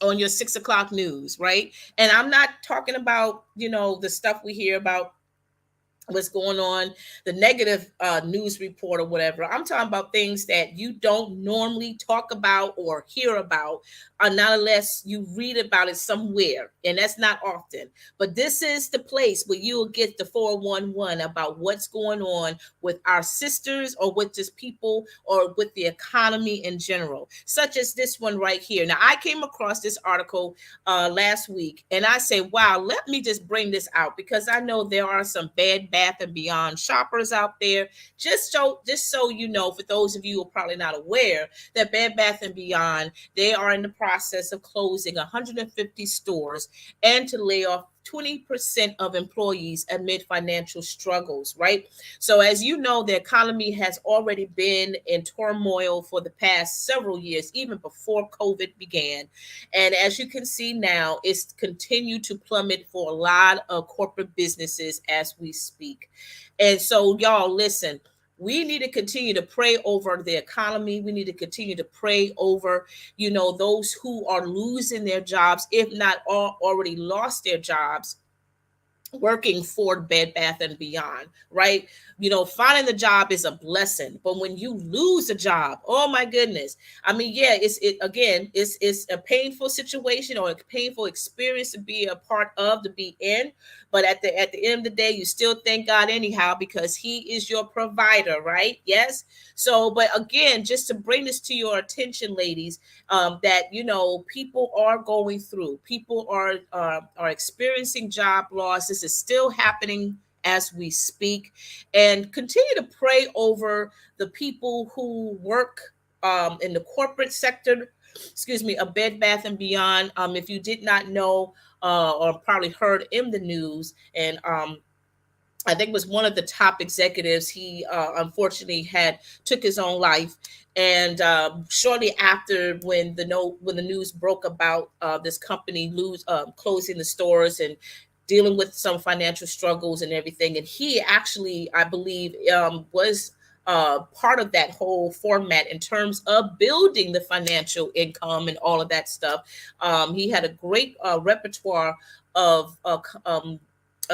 Speaker 1: on your 6 o'clock news, right? And I'm not talking about, the stuff we hear about what's going on, the negative news report or whatever. I'm talking about things that you don't normally talk about or hear about, not unless you read about it somewhere, and that's not often. But this is the place where you'll get the 411 about what's going on with our sisters or with just people or with the economy in general, such as this one right here. Now, I came across this article last week, and I say, wow, let me just bring this out, because I know there are some Bed Bath and Beyond shoppers out there. Just so you know, for those of you who are probably not aware, that Bed Bath and Beyond, they are in the process of closing 150 stores and to lay off 20% of employees amid financial struggles, right? So, as you know, the economy has already been in turmoil for the past several years, even before COVID began. And as you can see now, it's continued to plummet for a lot of corporate businesses as we speak. And so, y'all, listen, we need to continue to pray over the economy. We need to continue to pray over, those who are losing their jobs, if not all already lost their jobs, working for Bed Bath and Beyond, right? Finding the job is a blessing, but when you lose a job, oh my goodness. I mean, yeah, it's a painful situation or a painful experience to be a part of, to be in. But at the end of the day, you still thank God anyhow, because He is your provider, right? Yes. So, but again, just to bring this to your attention, ladies, that people are going through, people are experiencing job loss. This is still happening as we speak, and continue to pray over the people who work in the corporate sector, excuse me, a Bed Bath and Beyond. If you did not know, or probably heard in the news, and I think it was one of the top executives. He unfortunately had took his own life, and shortly after, when the news broke about this company closing the stores and dealing with some financial struggles and everything, and he actually, I believe, was part of that whole format in terms of building the financial income and all of that stuff. He had a great repertoire of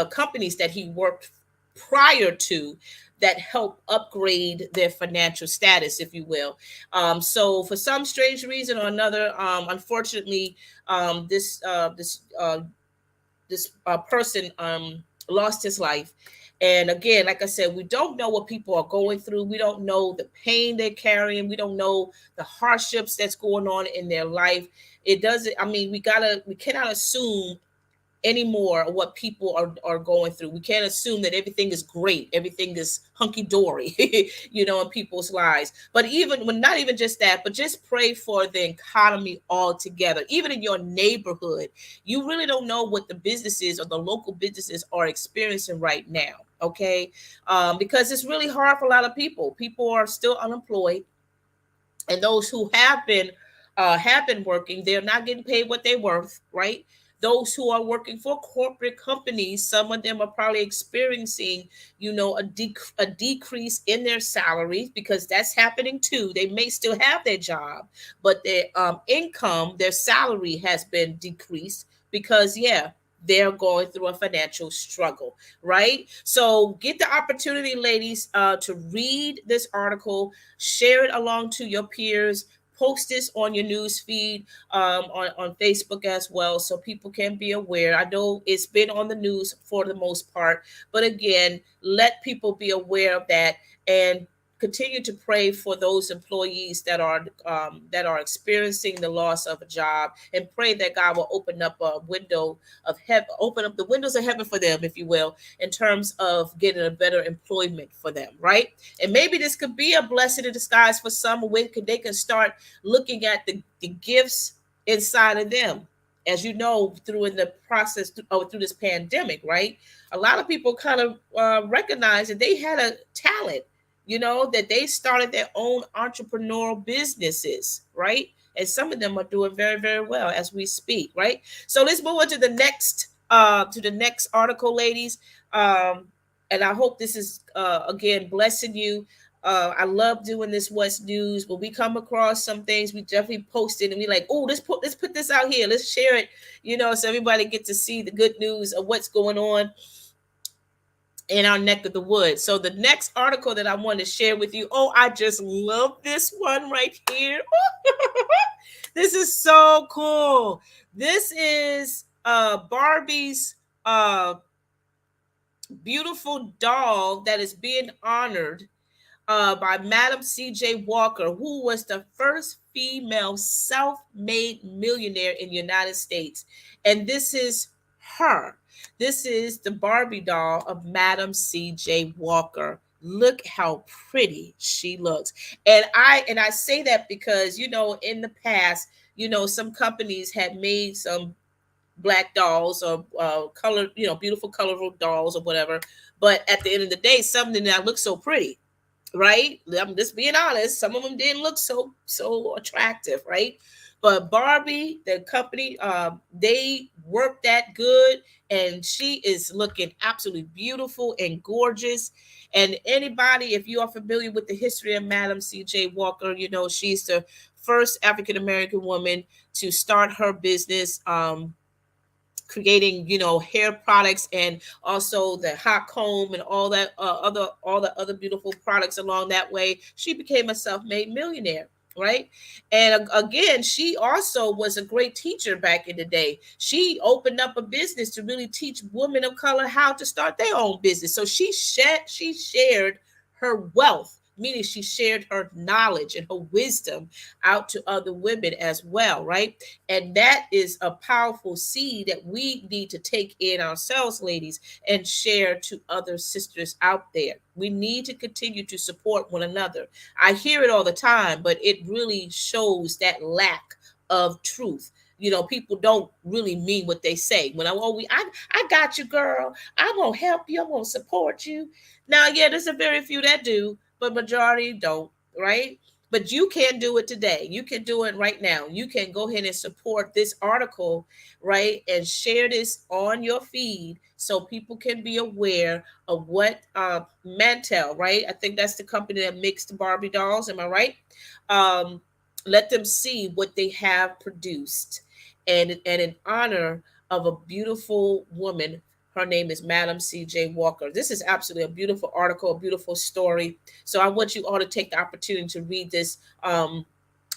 Speaker 1: companies that he worked prior to that help upgrade their financial status, if you will. So for some strange reason or another, unfortunately, this person lost his life. And again, like I said, we don't know what people are going through. We don't know the pain they're carrying. We don't know the hardships that's going on in their life. It doesn't, I mean, we cannot assume anymore of what people are going through. We can't assume that everything is great, everything is hunky-dory, in people's lives. But even when, not even just that, but just pray for the economy altogether. Even in your neighborhood, you really don't know what the businesses or the local businesses are experiencing right now. Okay. Because it's really hard for a lot of people. People are still unemployed, and those who have been working, they're not getting paid what they're worth, right? Those who are working for corporate companies, some of them are probably experiencing, a decrease in their salaries, because that's happening too. They may still have their job, but their income, their salary has been decreased because, yeah, they're going through a financial struggle, right? So get the opportunity, ladies, to read this article, share it along to your peers, post this on your news feed, on Facebook as well, so people can be aware. I know it's been on the news for the most part, but again, let people be aware of that, and continue to pray for those employees that are experiencing the loss of a job, and pray that God will open up a window of heaven, open up the windows of heaven for them, if you will, in terms of getting a better employment for them, right? And maybe this could be a blessing in disguise for some, when they can start looking at the gifts inside of them. As you know, through in the process, through this pandemic, right? A lot of people kind of recognize that they had a talent, that they started their own entrepreneurial businesses, right? And some of them are doing very, very well as we speak, right? So let's move on to the next article, ladies. And I hope this is again blessing you. I love doing this What's News. When we come across some things, we definitely post it, and we like, oh, let's put this out here. Let's share it, so everybody get to see the good news of what's going on in our neck of the woods. So the next article that I want to share with you, oh, I just love this one right here. This is so cool. This is Barbie's beautiful doll that is being honored by Madam C.J. Walker, who was the first female self-made millionaire in the United States. And this is her. This is the Barbie doll of Madam C.J. Walker. Look how pretty she looks. And I say that because, in the past, some companies had made some black dolls or colored, beautiful, colorful dolls or whatever. But at the end of the day, something that looks so pretty, right? I'm just being honest. Some of them didn't look so attractive, right? But Barbie, the company, they worked that good, and she is looking absolutely beautiful and gorgeous. And anybody, if you are familiar with the history of Madam C.J. Walker, she's the first African American woman to start her business. Creating hair products, and also the hot comb and all the other beautiful products along that way. She became a self-made millionaire, right? And again, she also was a great teacher back in the day. She opened up a business to really teach women of color how to start their own business. So she shared her wealth, meaning she shared her knowledge and her wisdom out to other women as well, right? And that is a powerful seed that we need to take in ourselves, ladies, and share to other sisters out there. We need to continue to support one another. I hear it all the time, but it really shows that lack of truth. People don't really mean what they say. When I got you, girl. I'm gonna help you. I'm gonna support you. Now, yeah, there's a very few that do, but majority don't, right? But you can do it today. You can do it right now. You can go ahead and support this article, right? And share this on your feed so people can be aware of what Mantel, right? I think that's the company that makes the Barbie dolls. Am I right? Um, Let them see what they have produced, and in honor of a beautiful woman. Her name is Madam C.J. Walker. This is absolutely a beautiful article, a beautiful story. So I want you all to take the opportunity to read this on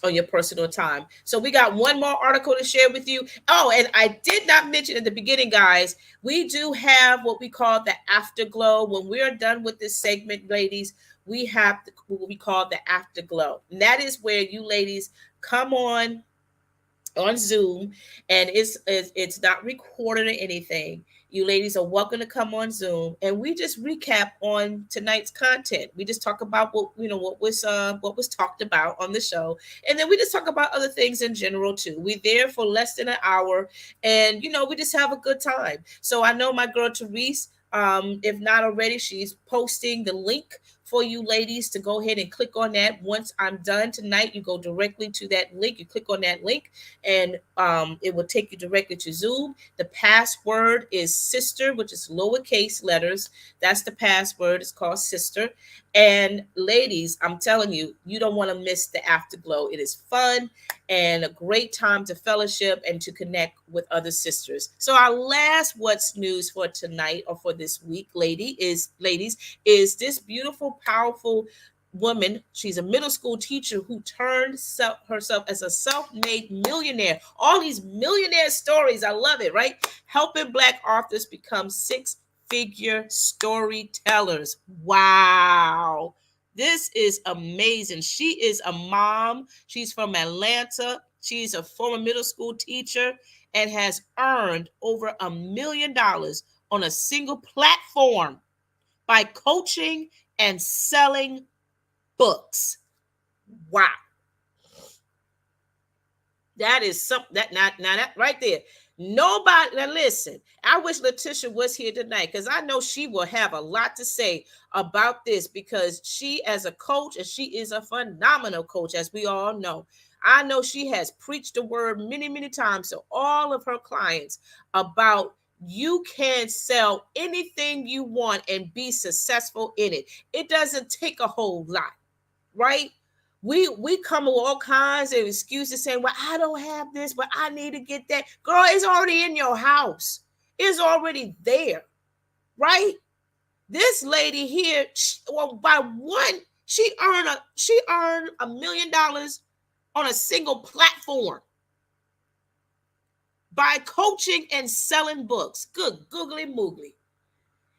Speaker 1: your personal time. So we got one more article to share with you. Oh, and I did not mention at the beginning, guys, we do have what we call the afterglow. When we're done with this segment, ladies, we have what we call the afterglow. And that is where you ladies come on Zoom, and it's not recorded or anything. You ladies are welcome to come on Zoom, and we just recap on tonight's content. We just talk about what was talked about on the show, and then we just talk about other things in general too. We're there for less than an hour, and we just have a good time. So I know my girl Therese. If not already, she's posting the link for you ladies to go ahead and click on that. Once I'm done tonight, you go directly to that link. You click on that link, and it will take you directly to Zoom. The password is sister, which is lowercase letters. That's the password. It's called sister. And ladies, I'm telling you, you don't want to miss the afterglow. It is fun and a great time to fellowship and to connect with other sisters. So our last what's news for tonight or for this week, ladies, is this beautiful, powerful woman. She's a middle school teacher who turned herself as a self-made millionaire. All these millionaire stories, I love it, right? Helping Black authors become six-figure storytellers. Wow. This is amazing. She is a mom. She's from Atlanta. She's a former middle school teacher and has earned over $1 million on a single platform by coaching and selling books. Wow. That is something that now that right there. Nobody now listen. I wish Leticia was here tonight because I know she will have a lot to say about this because she, as a coach, and she is a phenomenal coach, as we all know. I know she has preached the word many, many times to all of her clients about you can sell anything you want and be successful in it. It doesn't take a whole lot, right? We come with all kinds of excuses saying, well, I don't have this, but I need to get that. Girl, it's already in your house. It's already there, right? This lady here, she earned $1 million on a single platform by coaching and selling books. Good googly moogly.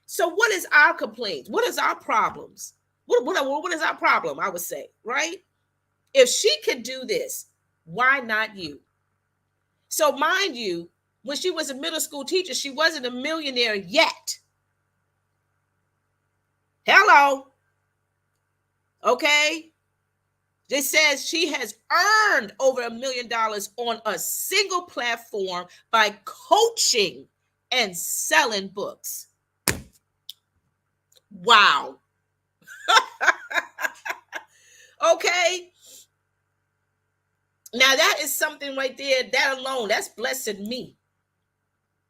Speaker 1: So what is our complaints? What is our problems? What is our problem? I would say, right? If she could do this, why not you? So, mind you, when she was a middle school teacher, she wasn't a millionaire yet. Hello. Okay. It says she has earned over $1 million on a single platform by coaching and selling books. Wow. Okay. Now that is something right there. That alone, that's blessing me.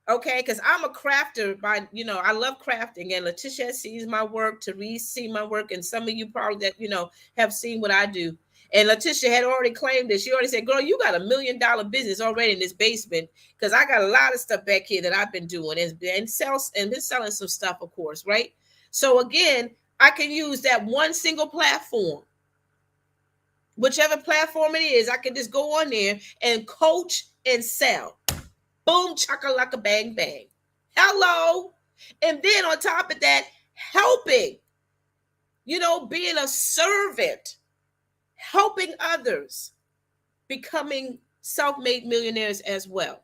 Speaker 1: Okay, because I'm a crafter I love crafting, and Leticia sees my work, Therese sees my work, and some of you probably that have seen what I do. And Leticia had already claimed it. She already said, girl, you got $1 million business already in this basement, because I got a lot of stuff back here that I've been doing and been selling some stuff, of course, right? So again, I can use that one single platform. Whichever platform it is, I can just go on there and coach and sell. Boom, chakalaka, bang, bang. Hello. And then on top of that, helping, being a servant, helping others, becoming self-made millionaires as well.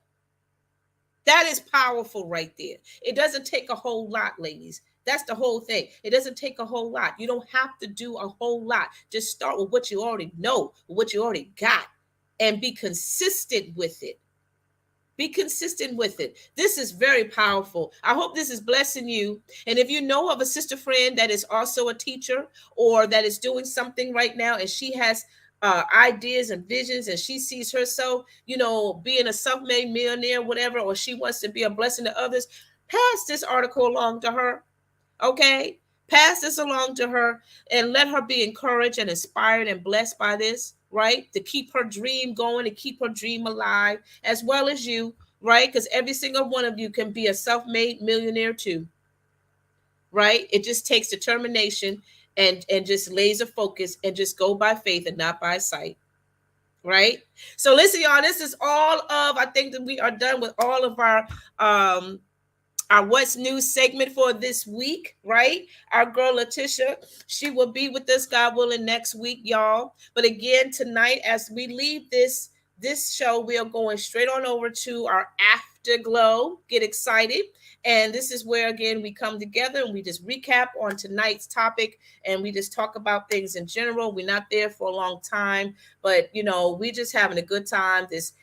Speaker 1: That is powerful right there. It doesn't take a whole lot, ladies. That's the whole thing. It doesn't take a whole lot. You don't have to do a whole lot. Just start with what you already know, what you already got, and be consistent with it. Be consistent with it. This is very powerful. I hope this is blessing you. And if you know of a sister friend that is also a teacher, or that is doing something right now, and she has ideas and visions, and she sees herself, being a self-made millionaire, whatever, or she wants to be a blessing to others, pass this article along to her. Okay? Pass this along to her and let her be encouraged and inspired and blessed by this, right? To keep her dream going, to keep her dream alive, as well as you, right? Because every single one of you can be a self-made millionaire too, right? It just takes determination and just laser focus, and just go by faith and not by sight, right? So listen, y'all, this is all of, I think that we are done with all of our What's New segment for this week, right? Our girl Leticia, she will be with us, God willing, next week, y'all. But again, tonight, as we leave this show, we are going straight on over to our afterglow. Get excited. And this is where, again, we come together and we just recap on tonight's topic, and we just talk about things in general. We're not there for a long time, but, we just having a good time, just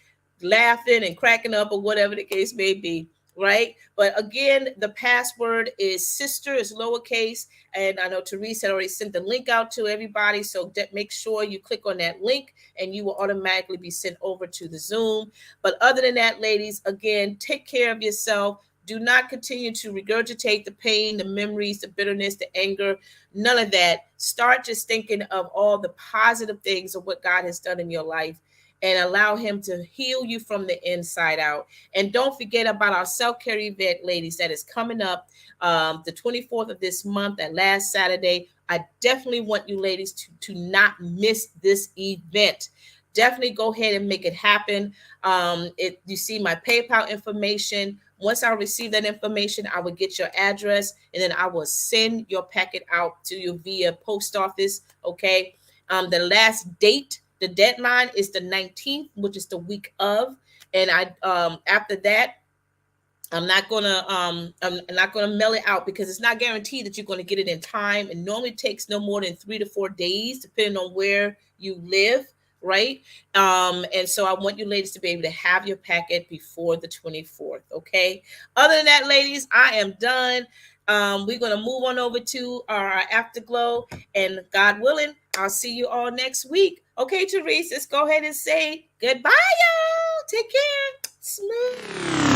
Speaker 1: laughing and cracking up, or whatever the case may be. Right. But again, the password is sister, is lowercase. And I know Therese had already sent the link out to everybody. So make sure you click on that link and you will automatically be sent over to the Zoom. But other than that, ladies, again, take care of yourself. Do not continue to regurgitate the pain, the memories, the bitterness, the anger, none of that. Start just thinking of all the positive things of what God has done in your life, and allow him to heal you from the inside out. And don't forget about our self-care event, ladies, that is coming up the 24th of this month, that last Saturday. I definitely want you ladies to not miss this event. Definitely go ahead and make it happen. You see my PayPal information. Once I receive that information, I will get your address, and then I will send your packet out to you via post office. Okay. The last date, the deadline is the 19th, which is the week of. And after that, I'm not gonna mail it out, because it's not guaranteed that you're gonna get it in time. It normally takes no more than 3 to 4 days, depending on where you live, right? And so I want you ladies to be able to have your packet before the 24th. Okay. Other than that, ladies, I am done. We're gonna move on over to our afterglow, and God willing, I'll see you all next week. Okay, Therese, let's go ahead and say goodbye, y'all. Take care. Smooth.